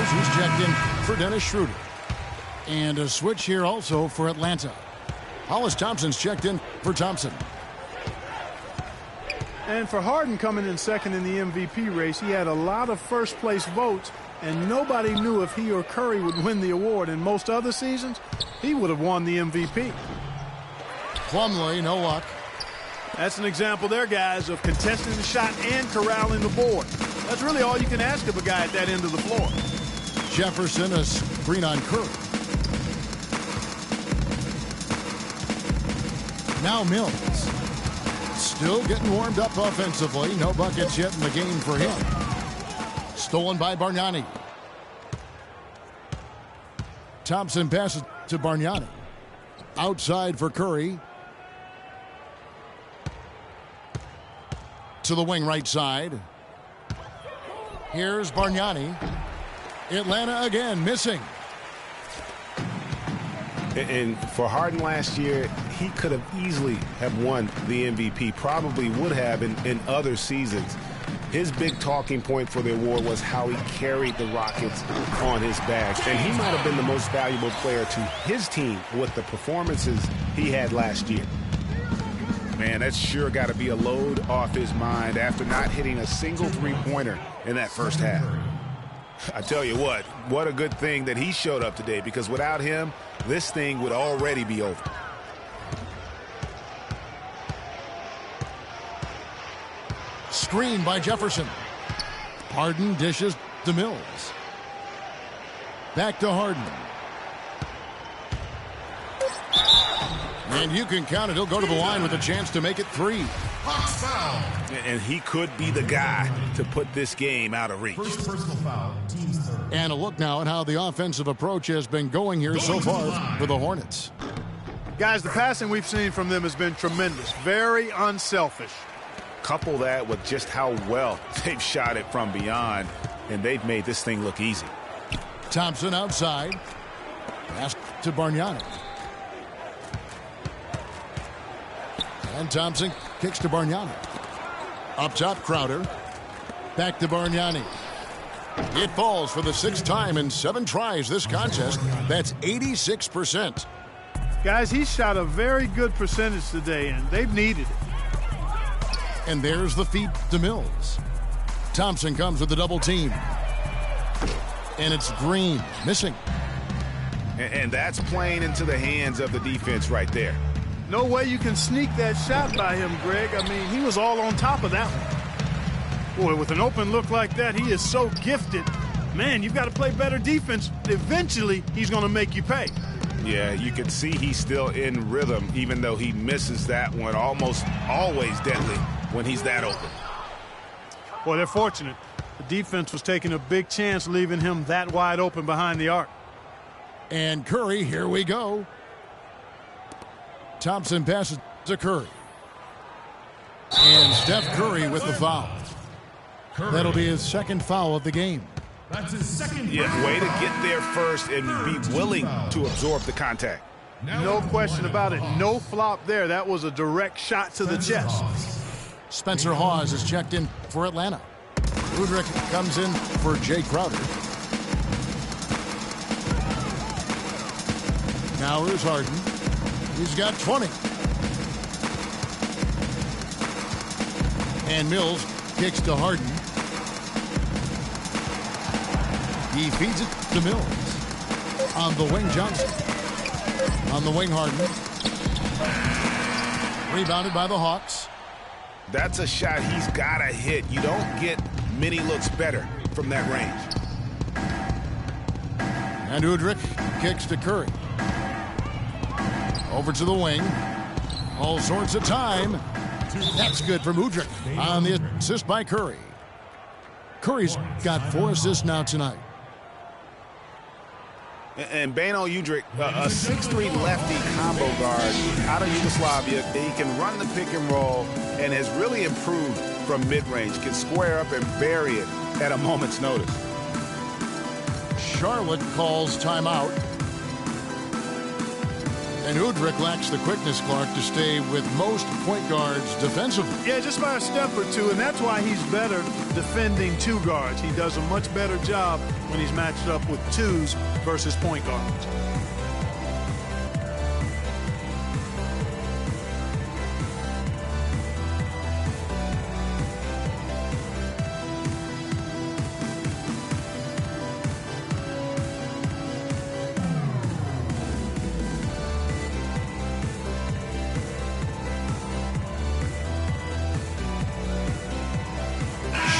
Speaker 1: Who's checked in for Dennis Schroeder. And a switch here also for Atlanta. Hollis Thompson's checked in for Thompson.
Speaker 3: And for Harden coming in second in the MVP race, he had a lot of first place votes, and nobody knew if he or Curry would win the award. In most other seasons, he would have won the MVP.
Speaker 1: Plumlee, no luck.
Speaker 3: That's an example there, guys, of contesting the shot and corralling the board. That's really all you can ask of a guy at that end of the floor.
Speaker 1: Jefferson, a screen on Curry. Now Mills. Still getting warmed up offensively. No buckets yet in the game for him. Stolen by Bargnani. Thompson passes to Bargnani. Outside for Curry. To the wing right side. Here's Bargnani. Atlanta again missing.
Speaker 2: And for Harden last year, he could have easily have won the MVP, probably would have in other seasons. His big talking point for the award was how he carried the Rockets on his back. And he might have been the most valuable player to his team with the performances he had last year. Man, that's sure got to be a load off his mind after not hitting a single three-pointer in that first half. I tell you what a good thing that he showed up today, because without him, this thing would already be over.
Speaker 1: Screen by Jefferson. Harden dishes to Mills. Back to Harden. And you can count it. He'll go to the line with a chance to make it 3.
Speaker 4: Hawks foul.
Speaker 2: And he could be the guy to put this game out of reach.
Speaker 4: First personal foul, team's third.
Speaker 1: And a look now at how the offensive approach has been going here so far for the Hornets.
Speaker 3: Guys, the passing we've seen from them has been tremendous. Very unselfish.
Speaker 2: Couple that with just how well they've shot it from beyond, and they've made this thing look easy.
Speaker 1: Thompson outside. Pass to Bargnani. And Thompson kicks to Bargnani. Up top, Crowder. Back to Bargnani. It falls for the 6th time in 7 tries this contest. That's 86%.
Speaker 3: Guys, he shot a very good percentage today, and they've needed it.
Speaker 1: And there's the feed to Mills. Thompson comes with the double team. And it's Green missing.
Speaker 2: And that's playing into the hands of the defense right there.
Speaker 3: No way you can sneak that shot by him, Greg. I mean, he was all on top of that one. Boy, with an open look like that, he is so gifted. Man, you've got to play better defense. Eventually, he's going to make you pay.
Speaker 2: Yeah, you can see he's still in rhythm, even though he misses that one. Almost always deadly when he's that open.
Speaker 3: Well, they're fortunate. The defense was taking a big chance leaving him that wide open behind the arc.
Speaker 1: And Curry, here we go. Thompson passes to Curry. And Steph Curry with the foul. That'll be his 2nd foul of the game.
Speaker 4: That's his 2nd.
Speaker 2: Yeah, way to get there first and be willing to absorb the contact.
Speaker 3: No question about it. No flop there. That was a direct shot to the chest.
Speaker 1: Spencer Hawes is checked in for Atlanta. Udrih comes in for Jay Crowder. Now here's Harden. He's got 20. And Mills kicks to Harden. He feeds it to Mills. On the wing, Johnson. On the wing, Harden. Rebounded by the Hawks.
Speaker 2: That's a shot he's got to hit. You don't get many looks better from that range.
Speaker 1: And Udrih kicks to Curry. Over to the wing. All sorts of time. That's good from Udrih on the assist by Curry. Curry's got 4 assists now tonight.
Speaker 2: And Beno Udrih, a 6'3 lefty combo guard out of Yugoslavia. He can run the pick and roll and has really improved from mid-range. Can square up and bury it at a moment's notice.
Speaker 1: Charlotte calls timeout. And Udrih lacks the quickness, Clark, to stay with most point guards defensively.
Speaker 3: Yeah, just by a step or two, and that's why he's better defending 2 guards. He does a much better job when he's matched up with 2s versus point guards.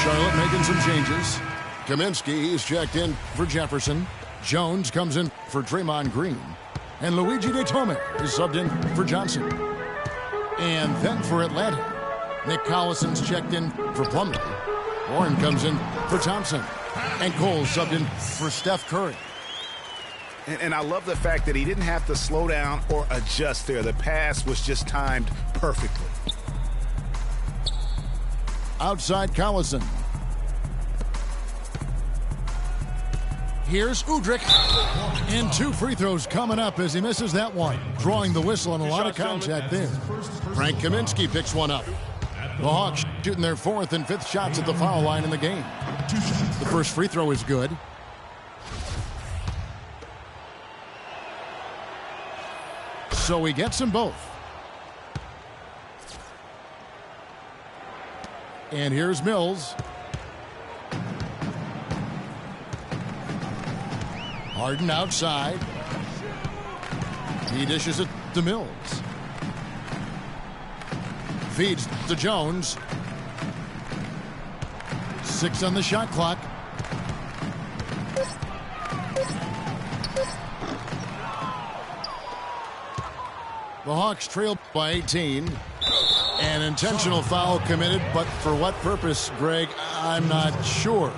Speaker 1: Charlotte making some changes. Kaminsky is checked in for Jefferson. Jones comes in for Draymond Green. And Luigi De Tome is subbed in for Johnson. And then for Atlanta, Nick Collison's checked in for Plumlee. Warren comes in for Thompson. And Cole subbed in for Steph Curry.
Speaker 2: And I love the fact that he didn't have to slow down or adjust there. The pass was just timed perfectly.
Speaker 1: Outside Collison. Here's Udrih. And 2 free throws coming up as he misses that one. Drawing the whistle and a lot of contact there. Frank Kaminsky picks one up. The Hawks shooting their 4th and 5th shots at the foul line in the game. The first free throw is good. So he gets them both. And here's Mills. Harden outside. He dishes it to Mills. Feeds to Jones. 6 on the shot clock. The Hawks trail by 18. An intentional foul committed, but for what purpose, Greg, I'm not sure.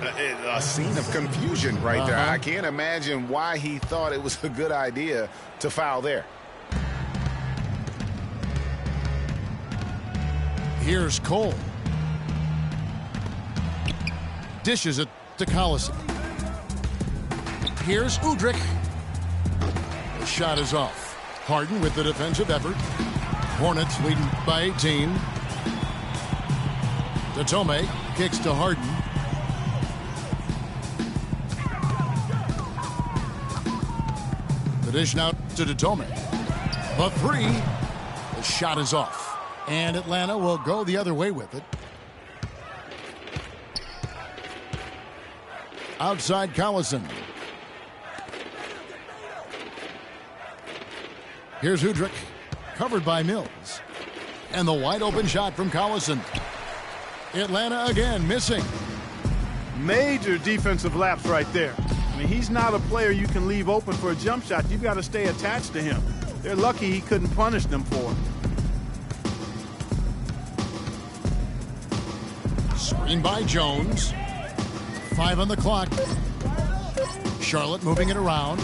Speaker 2: A scene of confusion right there. I can't imagine why he thought it was a good idea to foul there.
Speaker 1: Here's Cole. Dishes it to Collison. Here's Udrih. The shot is off. Harden with the defensive effort. Hornets leading by 18. Datome kicks to Harden. The dish now to Datome. The three. The shot is off. And Atlanta will go the other way with it. Outside Collison. Here's Udrih. Covered by Mills. And the wide open shot from Collison. Atlanta again missing.
Speaker 3: Major defensive lapse right there. I mean, he's not a player you can leave open for a jump shot. You've got to stay attached to him. They're lucky he couldn't punish them for it.
Speaker 1: Screen by Jones. 5 on the clock. Charlotte moving it around.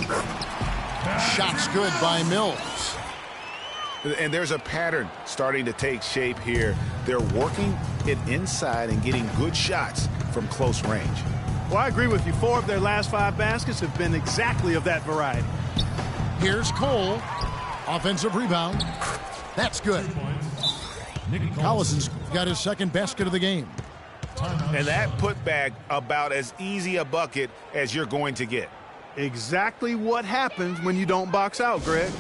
Speaker 1: Shots good by Mills.
Speaker 2: And there's a pattern starting to take shape here. They're working it inside and getting good shots from close range.
Speaker 3: Well, I agree with you. 4 of their last 5 baskets have been exactly of that variety.
Speaker 1: Here's Cole. Offensive rebound. That's good. Collison's got his second basket of the game.
Speaker 2: And that putback about as easy a bucket as you're going to get.
Speaker 3: Exactly what happens when you don't box out, Greg.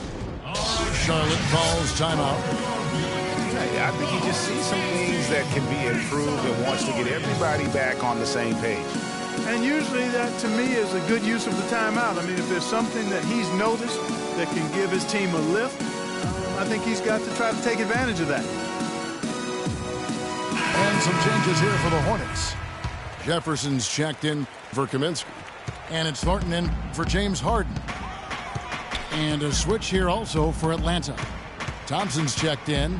Speaker 1: Charlotte calls timeout.
Speaker 2: I think he just sees some things that can be improved and wants to get everybody back on the same page.
Speaker 3: And usually that, to me, is a good use of the timeout. I mean, if there's something that he's noticed that can give his team a lift, I think he's got to try to take advantage of that.
Speaker 1: And some changes here for the Hornets. Jefferson's checked in for Kaminsky. And it's Thornton in for James Harden. And a switch here also for Atlanta. Thompson's checked in.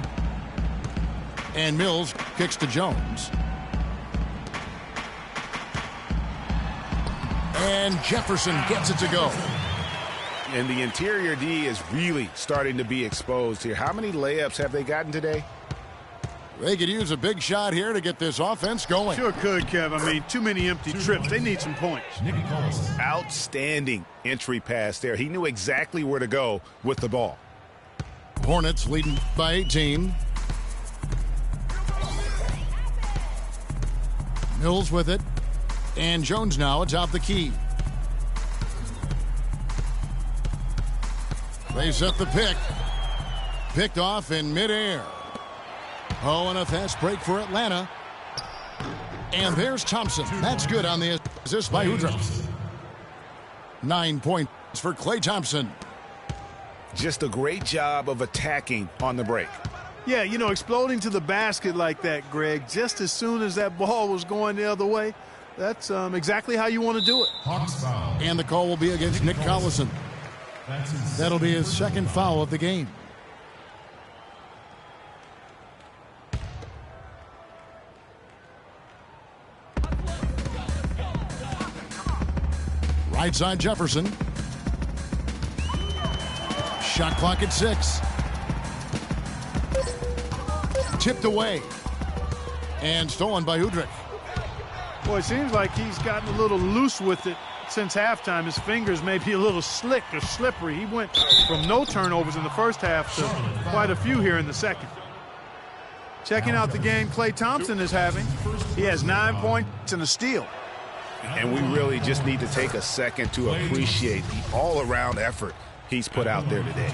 Speaker 1: And Mills kicks to Jones. And Jefferson gets it to go.
Speaker 2: And the interior D is really starting to be exposed here. How many layups have they gotten today?
Speaker 1: They could use a big shot here to get this offense going.
Speaker 3: Sure could, Kev. I mean, too many empty trips. They need some points.
Speaker 2: Outstanding entry pass there. He knew exactly where to go with the ball.
Speaker 1: Hornets leading by 18. Mills with it. And Jones now atop the key. They set the pick. Picked off in midair. Oh, and a fast break for Atlanta. And there's Thompson. That's good on the assist by Udrih. 9 points for Klay Thompson.
Speaker 2: Just a great job of attacking on the break.
Speaker 3: Yeah, you know, exploding to the basket like that, Greg, just as soon as that ball was going the other way, that's exactly how you want to do it.
Speaker 1: And the call will be against Nick Collison. That'll be his second foul of the game. Right side Jefferson. Shot clock at 6. Tipped away. And stolen by Udrih.
Speaker 3: Boy, it seems like he's gotten a little loose with it since halftime. His fingers may be a little slick or slippery. He went from no turnovers in the first half to quite a few here in the second. Checking out the game Klay Thompson is having. He has 9 points and a steal.
Speaker 2: And we really just need to take a second to appreciate the all-around effort he's put out there today.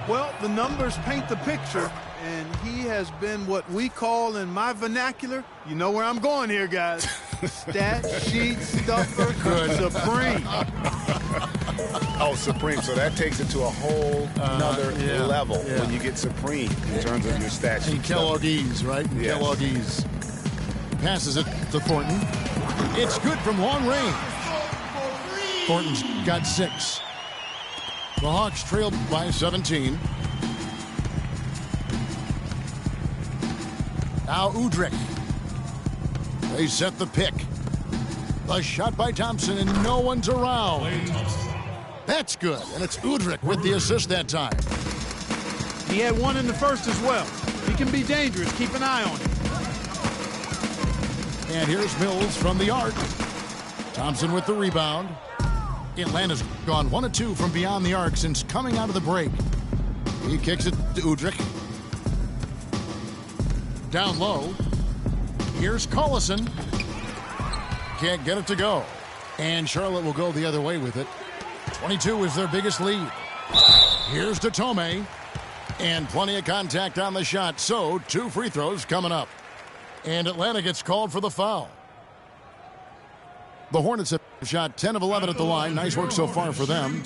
Speaker 3: Well, the numbers paint the picture, and he has been what we call in my vernacular, you know where I'm going here, guys, stat sheet stuffer supreme.
Speaker 2: Oh, supreme. So that takes it to a whole another level when you get supreme in terms of your stats.
Speaker 1: And Kellogg-Ease, right?
Speaker 2: Yes.
Speaker 1: Kellogg-Ease passes it to Thornton. It's good from long range. Thornton's got 6. The Hawks trail by 17. Now Udrih. They set the pick. The shot by Thompson, and no one's around. That's good, and it's Udrih with the assist that time.
Speaker 3: He had one in the first as well. He can be dangerous. Keep an eye on him.
Speaker 1: And here's Mills from the arc. Thompson with the rebound. Atlanta's gone 1 of 2 from beyond the arc since coming out of the break. He kicks it to Udrih. Down low. Here's Collison. Can't get it to go. And Charlotte will go the other way with it. 22 is their biggest lead. Here's Datome. And plenty of contact on the shot. So 2 free throws coming up. And Atlanta gets called for the foul. The Hornets have shot 10 of 11 at the line. Nice work so far for them.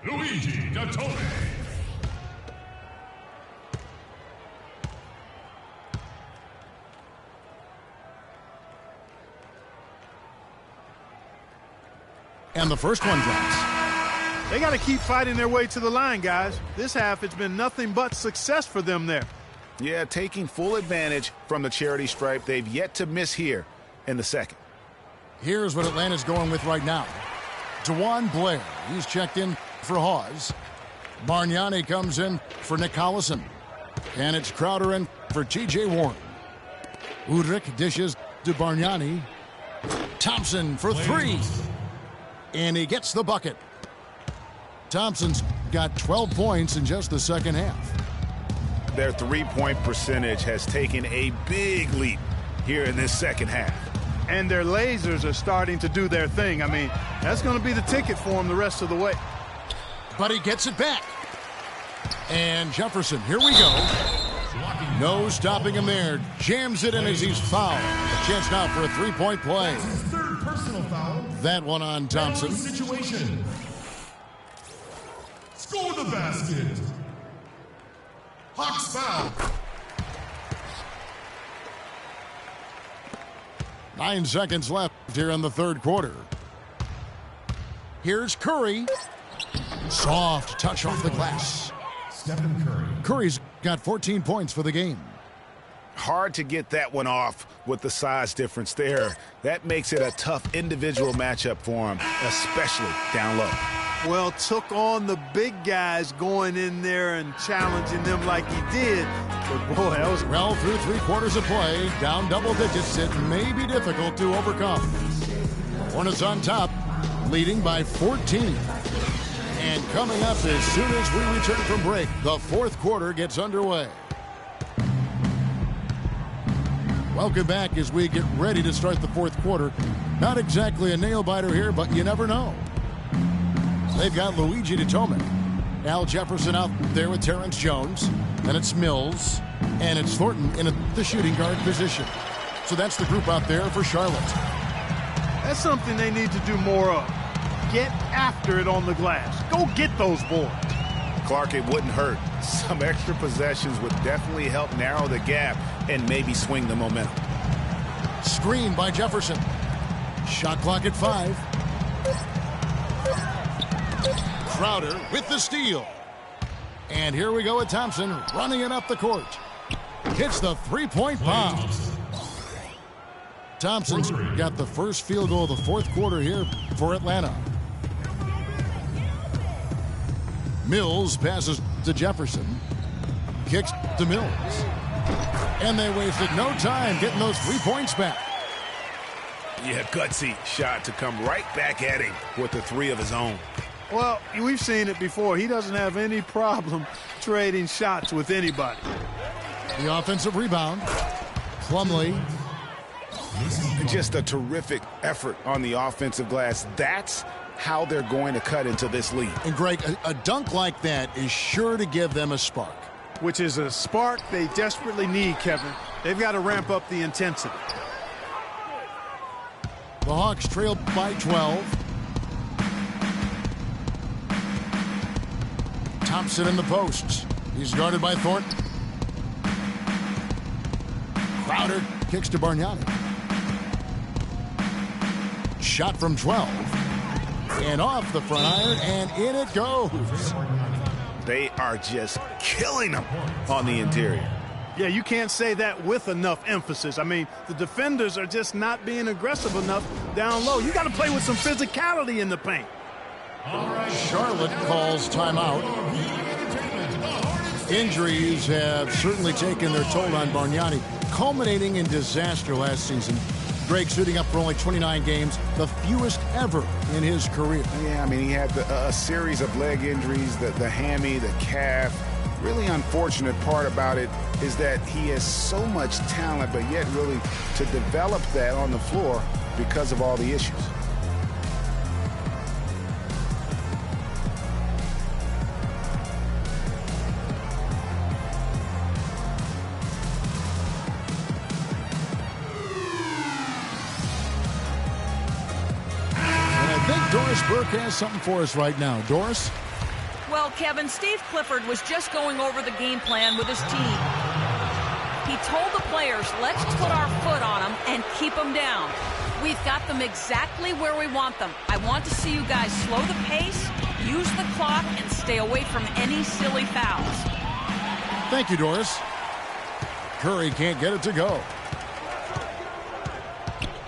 Speaker 4: Luigi Datome.
Speaker 1: And the first one drops.
Speaker 3: They got to keep fighting their way to the line, guys. This half, it's been nothing but success for them there.
Speaker 2: Yeah, taking full advantage from the charity stripe. They've yet to miss here in the second.
Speaker 1: Here's what Atlanta's going with right now. DeJuan Blair, he's checked in for Hawes. Bargnani comes in for Nick Collison. And it's Crowder in for T.J. Warren. Udrih dishes to Bargnani. Thompson for 3. And he gets the bucket. Thompson's got 12 points in just the second half.
Speaker 2: Their three-point percentage has taken a big leap here in this second half.
Speaker 3: And their lasers are starting to do their thing. I mean, that's going to be the ticket for them the rest of the way.
Speaker 1: But he gets it back. And Jefferson, here we go. No stopping him there. Jams it in as he's fouled. A chance now for a three-point play.
Speaker 4: That's his 3rd personal foul.
Speaker 1: That one on Thompson.
Speaker 4: Penalty situation. Score the basket. Hawks foul.
Speaker 1: 9 seconds left here in the third quarter. Here's Curry. Soft touch off the glass.
Speaker 4: Stephen Curry.
Speaker 1: Curry's got 14 points for the game.
Speaker 2: Hard to get that one off with the size difference there. That makes it a tough individual matchup for him, especially down low.
Speaker 3: Well, took on the big guys going in there and challenging them like he did. But boy, that was...
Speaker 1: Well, through 3 quarters of play, down double digits, it may be difficult to overcome. Hornets on top, leading by 14. And coming up as soon as we return from break, the fourth quarter gets underway. Welcome back as we get ready to start the fourth quarter. Not exactly a nail-biter here, but you never know. They've got Luigi Datome. Al Jefferson out there with Terrence Jones. And it's Mills. And it's Thornton in the shooting guard position. So that's the group out there for Charlotte.
Speaker 3: That's something they need to do more of. Get after it on the glass. Go get those boards.
Speaker 2: Clark, it wouldn't hurt. Some extra possessions would definitely help narrow the gap and maybe swing the momentum.
Speaker 1: Screen by Jefferson. Shot clock at 5. Crowder with the steal. And here we go with Thompson running it up the court. Hits the three-point bomb. Thompson's got the first field goal of the fourth quarter here for Atlanta. Mills passes to Jefferson. Kicks to Mills. And they wasted no time getting those 3 points back.
Speaker 2: Yeah, gutsy shot to come right back at him with the 3 of his own.
Speaker 3: Well, we've seen it before. He doesn't have any problem trading shots with anybody.
Speaker 1: The offensive rebound. Plumlee.
Speaker 2: Just a terrific effort on the offensive glass. That's how they're going to cut into this lead.
Speaker 1: And Greg, a dunk like that is sure to give them a spark.
Speaker 3: Which is a spark they desperately need, Kevin. They've got to ramp up the intensity.
Speaker 1: The Hawks trail by 12. Thompson in the posts. He's guarded by Thornton. Crowder kicks to Bargnani. Shot from 12. And off the front iron, and in it goes.
Speaker 2: They are just killing them on the interior.
Speaker 3: Yeah, you can't say that with enough emphasis. I mean, the defenders are just not being aggressive enough down low. You got to play with some physicality in the paint.
Speaker 1: Charlotte calls timeout. Injuries have certainly taken their toll on Bargnani, culminating in disaster last season. Drake suiting up for only 29 games, the fewest ever in his career.
Speaker 2: Yeah, I mean, he had a series of leg injuries, the hammy, the calf. Really unfortunate part about it is that he has so much talent, but yet really to develop that on the floor because of all the issues.
Speaker 1: Doris Burke has something for us right now. Doris?
Speaker 5: Well, Kevin, Steve Clifford was just going over the game plan with his team. He told the players, let's put our foot on them and keep them down. We've got them exactly where we want them. I want to see you guys slow the pace, use the clock, and stay away from any silly fouls.
Speaker 1: Thank you, Doris. Curry can't get it to go.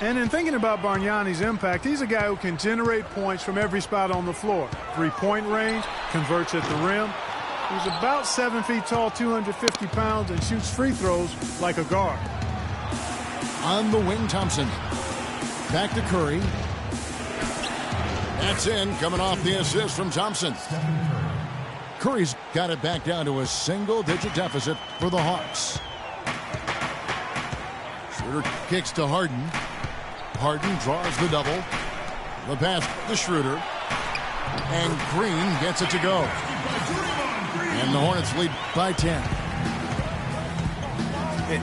Speaker 3: And in thinking about Bargnani's impact, he's a guy who can generate points from every spot on the floor. Three-point range, converts at the rim. He's about 7 feet tall, 250 pounds, and shoots free throws like a guard.
Speaker 1: On the wing, Thompson. Back to Curry. That's in, coming off the assist from Thompson. Curry's got it back down to a single-digit deficit for the Hawks. Schroeder kicks to Harden. Harden draws the double. The pass to Schroeder. And Green gets it to go. And the Hornets lead by 10.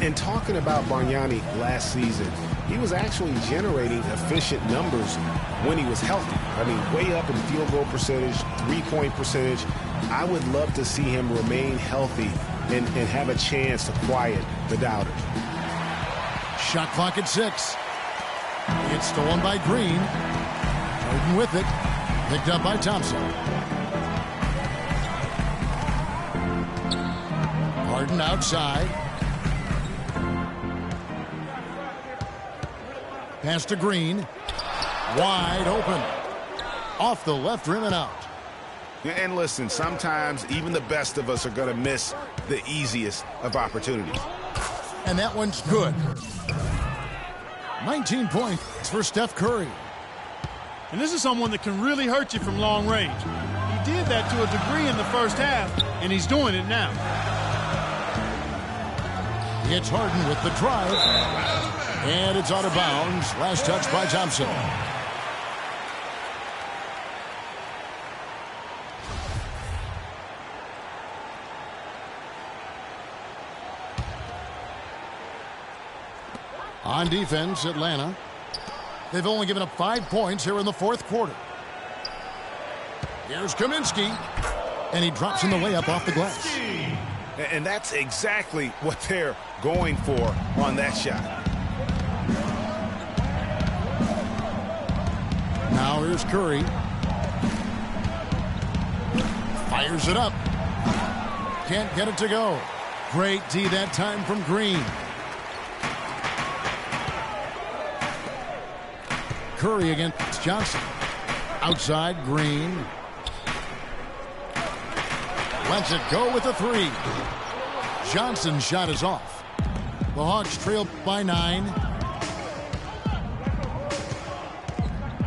Speaker 2: And talking about Bargnani last season, he was actually generating efficient numbers when he was healthy. I mean, way up in field goal percentage, three-point percentage. I would love to see him remain healthy and have a chance to quiet the doubters.
Speaker 1: Shot clock at 6. It's stolen by Green. Harden with it. Picked up by Thompson. Harden outside. Pass to Green. Wide open. Off the left rim and out.
Speaker 2: And listen, sometimes even the best of us are going to miss the easiest of opportunities.
Speaker 1: And that one's good. 19 points for Steph Curry.
Speaker 3: And this is someone that can really hurt you from long range. He did that to a degree in the first half, and he's doing it now.
Speaker 1: It's Harden with the drive. And it's out of bounds. Last touch by Thompson. On defense, Atlanta. They've only given up 5 points here in the fourth quarter. Here's Kaminsky. And he drops in the layup off the glass.
Speaker 2: And that's exactly what they're going for on that shot.
Speaker 1: Now here's Curry. Fires it up. Can't get it to go. Great D that time from Green. Curry against Johnson. Outside, Green. Lets it go with a 3. Johnson's shot is off. The Hawks trail by 9.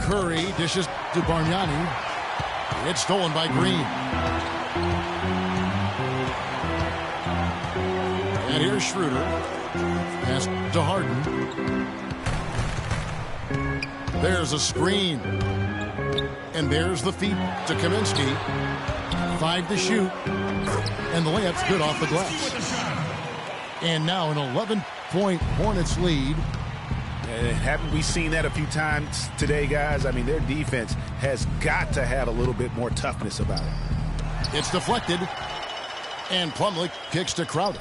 Speaker 1: Curry dishes to Bargnani. It's stolen by Green. And here's Schroeder. Pass to Harden. There's a screen. And there's the feed to Kaminsky. 5 to shoot. And the layup's good off the glass. And now an 11-point Hornets lead.
Speaker 2: Haven't we seen that a few times today, guys? I mean, their defense has got to have a little bit more toughness about it.
Speaker 1: It's deflected. And Plumlee kicks to Crowder.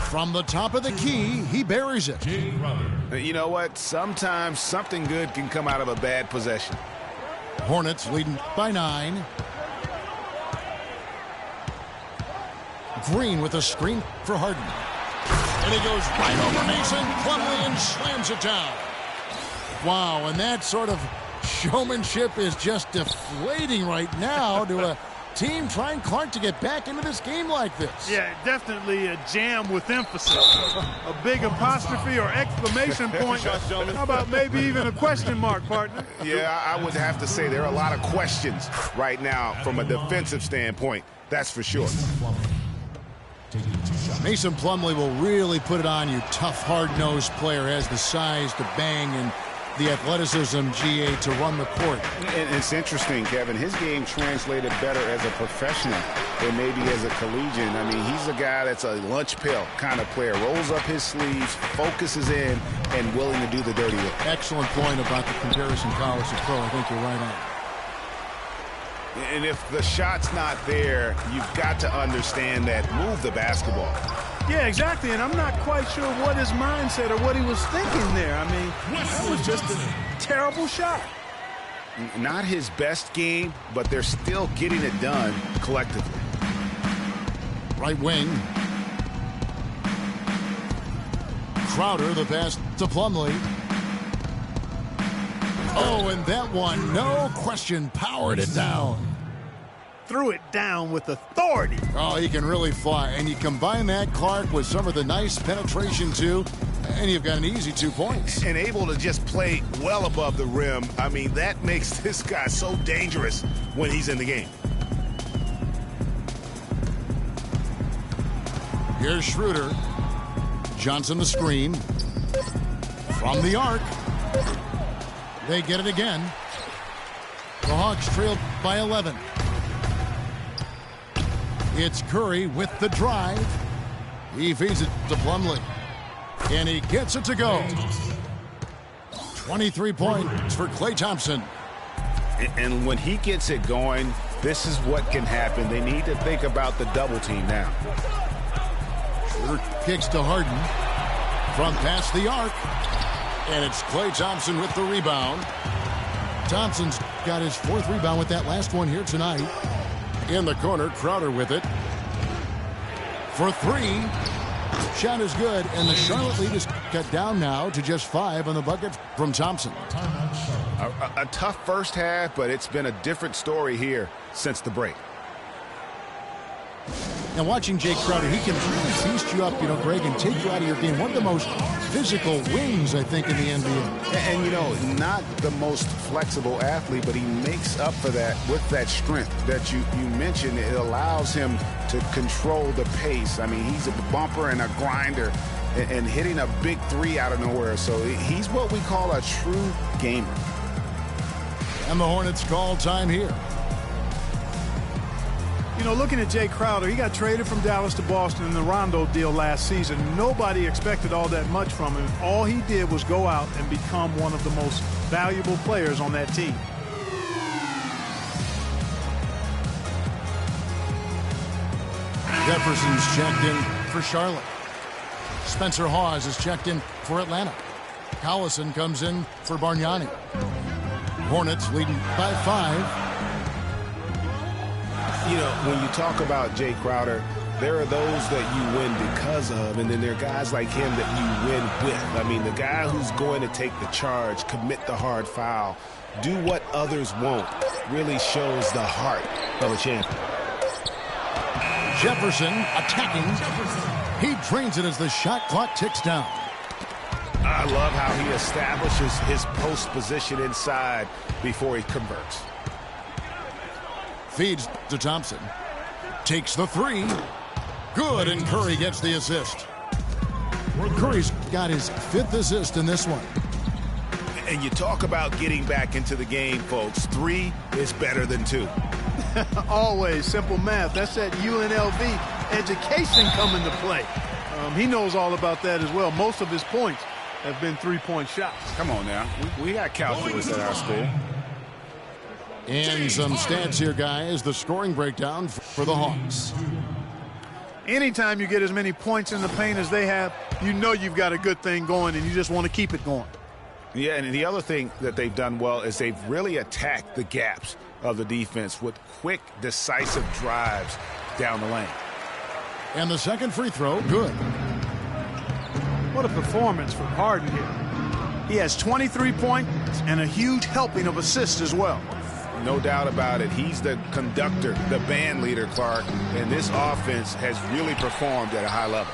Speaker 1: From the top of the key, he buries it.
Speaker 2: You know what? Sometimes something good can come out of a bad possession.
Speaker 1: Hornets leading by 9. Green with a screen for Harden. And he goes right over Mason Plumlee and slams it down. Wow, and that sort of showmanship is just deflating right now to a team trying Clark to get back into this game like this.
Speaker 3: Yeah, definitely a jam with emphasis. A big apostrophe or exclamation point. How about maybe even a question mark, partner?
Speaker 2: Yeah, I would have to say there are a lot of questions right now from a defensive standpoint. That's for sure.
Speaker 1: Mason Plumlee will really put it on you. Tough, hard-nosed player, has the size to bang and the athleticism, GA, to run the court.
Speaker 2: And it's interesting, Kevin. His game translated better as a professional than maybe as a collegiate. I mean, he's a guy that's a lunch pail kind of player. Rolls up his sleeves, focuses in, and willing to do the dirty work.
Speaker 1: Excellent point about the comparison college to pro. I think you're right on.
Speaker 2: And if the shot's not there, you've got to understand that. Move the basketball.
Speaker 3: Yeah, exactly, and I'm not quite sure what his mindset or what he was thinking there. I mean, that was just a terrible shot.
Speaker 2: Not his best game, but they're still getting it done collectively.
Speaker 1: Right wing. Crowder, the pass to Plumlee. Oh, and that one, no question, powered it down.
Speaker 3: Threw it down with authority.
Speaker 1: Oh, he can really fly. And you combine that, Clark, with some of the nice penetration, too, and you've got an easy 2 points.
Speaker 2: And able to just play well above the rim. I mean, that makes this guy so dangerous when he's in the game.
Speaker 1: Here's Schroeder. Johnson the screen. From the arc. They get it again. The Hawks trailed by 11. It's Curry with the drive. He feeds it to Plumlee. And he gets it to go. 23 points for Klay Thompson.
Speaker 2: And when he gets it going, this is what can happen. They need to think about the double team now.
Speaker 1: Schroeder kicks to Harden. From past the arc. And it's Klay Thompson with the rebound. Thompson's got his 4th rebound with that last one here tonight. In the corner, Crowder with it. For 3. Shot is good, and the Charlotte lead is cut down now to just 5 on the bucket from Thompson.
Speaker 2: A tough first half, but it's been a different story here since the break.
Speaker 1: Now, watching Jay Crowder, he can really feast you up, Greg, and take you out of your game. One of the most physical wings, I think, in the NBA.
Speaker 2: And not the most flexible athlete, but he makes up for that with that strength that you mentioned. It allows him to control the pace. I mean, he's a bumper and a grinder and hitting a big 3 out of nowhere. So he's what we call a true gamer.
Speaker 1: And the Hornets call time here.
Speaker 3: Looking at Jay Crowder, he got traded from Dallas to Boston in the Rondo deal last season. Nobody expected all that much from him. All he did was go out and become one of the most valuable players on that team.
Speaker 1: Jefferson's checked in for Charlotte. Spencer Hawes is checked in for Atlanta. Collison comes in for Bargnani. Hornets leading by 5.
Speaker 2: When you talk about Jay Crowder, there are those that you win because of, and then there are guys like him that you win with. I mean, the guy who's going to take the charge, commit the hard foul, do what others won't, really shows the heart of a champion.
Speaker 1: Jefferson attacking. He drains it as the shot clock ticks down.
Speaker 2: I love how he establishes his post position inside before he converts.
Speaker 1: Feeds to Thompson. Takes the 3. Good, and Curry gets the assist. Curry's got his 5th assist in this one.
Speaker 2: And you talk about getting back into the game, folks. 3 is better than 2.
Speaker 3: Always simple math. That's that UNLV education coming to play. He knows all about that as well. Most of his points have been 3-point shots.
Speaker 2: Come on now. We got calculus at our school.
Speaker 1: And some stats here, guys. The scoring breakdown for the Hawks.
Speaker 3: Anytime you get as many points in the paint as they have, you know you've got a good thing going, and you just want to keep it going.
Speaker 2: Yeah, and the other thing that they've done well is they've really attacked the gaps of the defense with quick, decisive drives down the lane.
Speaker 1: And the second free throw, good.
Speaker 3: What a performance from Harden here. He has 23 points and a huge helping of assists as well.
Speaker 2: No doubt about it. He's the conductor, the band leader, Clark, and this offense has really performed at a high level.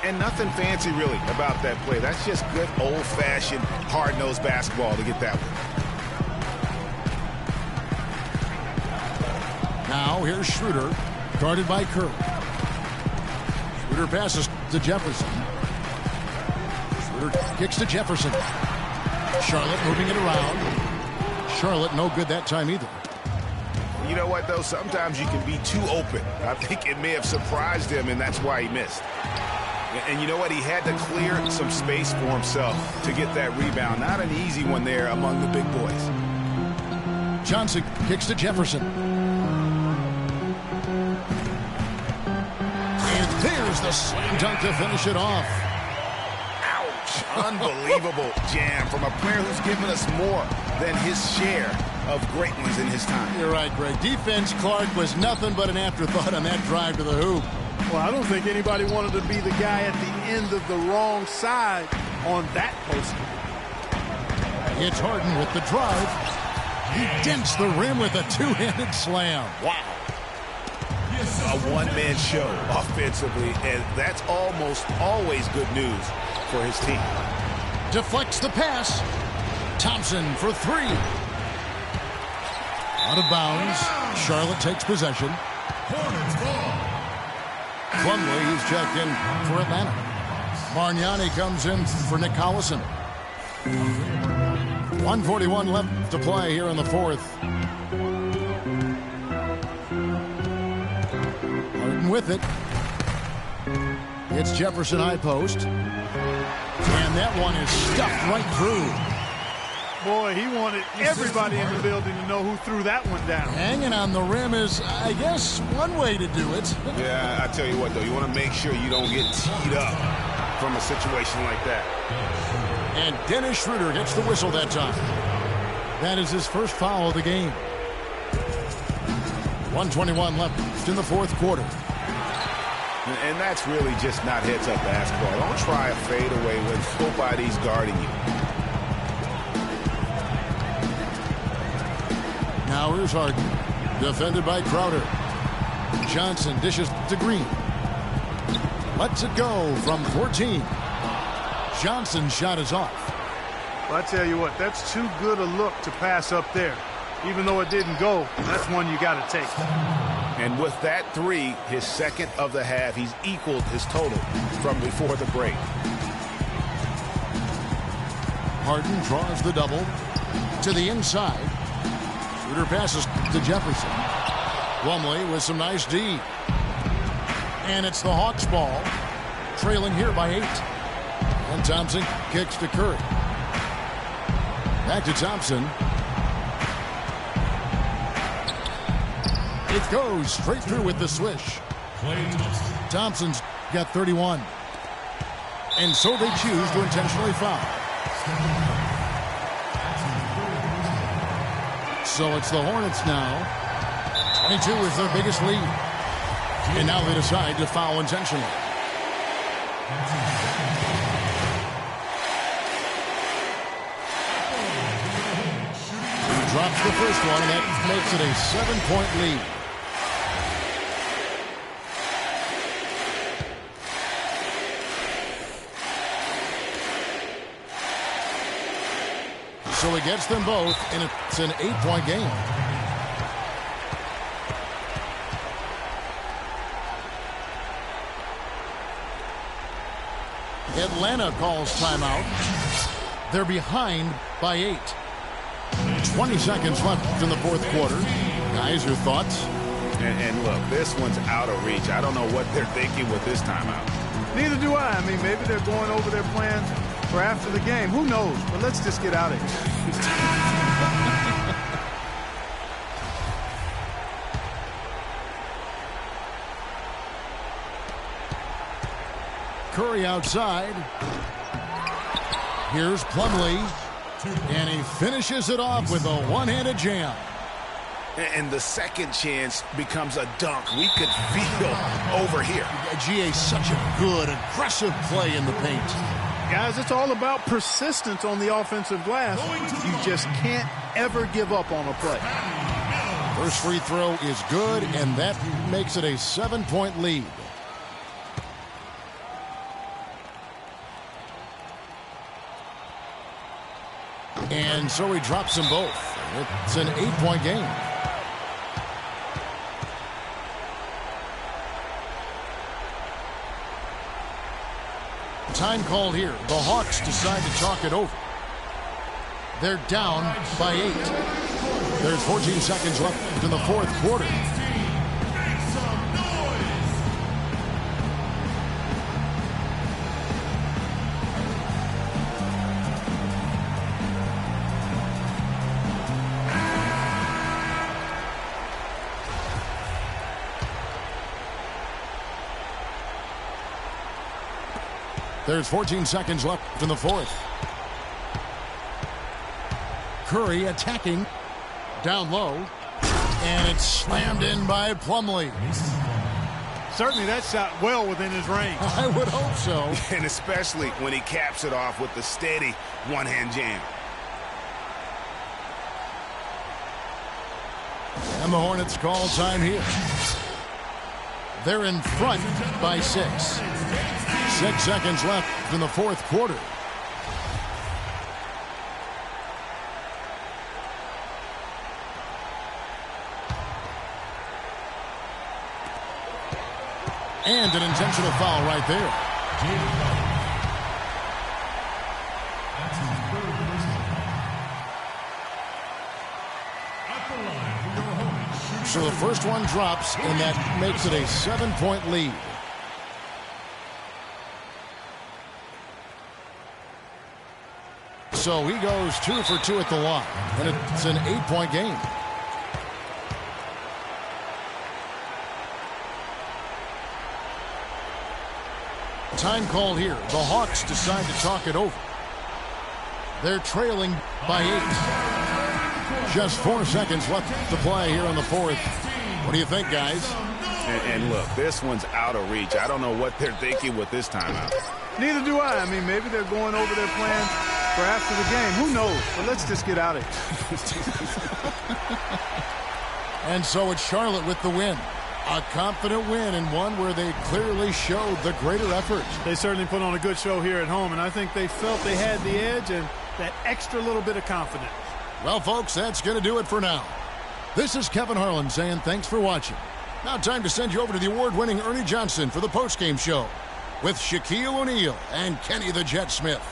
Speaker 2: And nothing fancy, really, about that play. That's just good, old-fashioned, hard-nosed basketball to get that one.
Speaker 1: Now, here's Schroeder, guarded by Curry. Schroeder passes to Jefferson. Schroeder kicks to Jefferson. Charlotte moving it around. Charlotte no good that time either.
Speaker 2: You know what, though? Sometimes you can be too open. I think it may have surprised him, and that's why he missed. And you know what? He had to clear some space for himself to get that rebound. Not an easy one there among the big boys.
Speaker 1: Johnson kicks to Jefferson. And there's the slam dunk to finish it off.
Speaker 2: Ouch. Unbelievable jam from a player who's given us more than his share of great ones in his time.
Speaker 1: You're right, Greg. Defense, Clark, was nothing but an afterthought on that drive to the hoop.
Speaker 3: Well, I don't think anybody wanted to be the guy at the end of the wrong side on that post.
Speaker 1: It's Harden with the drive. He dents the rim with a two-handed slam. Wow.
Speaker 2: A one-man show offensively, and that's almost always good news for his team.
Speaker 1: Deflects the pass. Thompson for three. Out of bounds. Charlotte takes possession.
Speaker 4: Hornets ball.
Speaker 1: Plumlee, he's checked in for Atlanta. Bargnani comes in for Nick Collison. 1:41 left to play here in the fourth. Harden with it. It's Jefferson high post. And that one is stuffed right through.
Speaker 3: Boy, he wanted everybody in the building to know who threw that one down.
Speaker 1: Hanging on the rim is, I guess, one way to do it.
Speaker 2: Yeah, I tell you what, though, you want to make sure you don't get teed up from a situation like that.
Speaker 1: And Dennis Schroeder gets the whistle that time. That is his first foul of the game. 1:21 left in the fourth quarter.
Speaker 2: And that's really just not heads-up basketball. Don't try a fadeaway when nobody's guarding you.
Speaker 1: Now here's Harden, defended by Crowder. Johnson dishes to Green. Lets it go from 14. Johnson's shot is off.
Speaker 3: Well, I tell you what, that's too good a look to pass up there. Even though it didn't go, that's one you got to take.
Speaker 2: And with that three, his second of the half, he's equaled his total from before the break.
Speaker 1: Harden draws the double to the inside. Schroeder passes to Jefferson. Plumlee with some nice D. And it's the Hawks ball, trailing here by 8. And Thompson kicks to Curry. Back to Thompson. It goes straight through with the swish. Thompson's got 31. And so they choose to intentionally foul. So it's the Hornets now. 22 is their biggest lead. And now they decide to foul intentionally. He drops the first one, and that makes it a 7-point lead. So he gets them both, and it's an 8-point game. Atlanta calls timeout. They're behind by 8. 20 seconds left in the fourth quarter. Guys, your thoughts?
Speaker 2: And look, this one's out of reach. I don't know what they're thinking with this timeout.
Speaker 3: Neither do I. I mean, maybe they're going over their plans for after the game. Who knows? But let's just get out of here.
Speaker 1: Curry outside. Here's Plumlee. And he finishes it off with a one-handed jam.
Speaker 2: And the second chance becomes a dunk. We could feel over here.
Speaker 1: GA, such a good, aggressive play in the paint.
Speaker 3: Guys, it's all about persistence on the offensive glass. You just can't ever give up on a play.
Speaker 1: First free throw is good, and that makes it a 7-point lead. And so he drops them both. It's an 8-point game. Time called here. The Hawks decide to talk it over. They're down by 8. There's 14 seconds left in the fourth quarter. There's 14 seconds left in the fourth. Curry attacking. Down low. And it's slammed in by Plumlee.
Speaker 3: Certainly that shot well within his range.
Speaker 1: I would hope so.
Speaker 2: And especially when he caps it off with the steady one-hand jam.
Speaker 1: And the Hornets call time here. They're in front by 6. 6 seconds left in the fourth quarter. And an intentional foul right there.
Speaker 4: That's his third personal foul.
Speaker 1: So the first one drops, and that makes it a 7-point lead. So he goes 2 for 2 at the line, and it's an 8-point game. Time called here. The Hawks decide to talk it over. They're trailing by 8. Just 4 seconds left to play here in the fourth. What do you think, guys?
Speaker 2: And look, this one's out of reach. I don't know what they're thinking with this timeout.
Speaker 3: Neither do I. I mean, maybe they're going over their plans for after the game. Who knows? But let's just get out of here.
Speaker 1: And so it's Charlotte with the win. A confident win, and one where they clearly showed the greater effort.
Speaker 3: They certainly put on a good show here at home, and I think they felt they had the edge and that extra little bit of confidence.
Speaker 1: Well, folks, that's going to do it for now. This is Kevin Harlan saying thanks for watching. Now time to send you over to the award-winning Ernie Johnson for the postgame show with Shaquille O'Neal and Kenny the Jet Smith.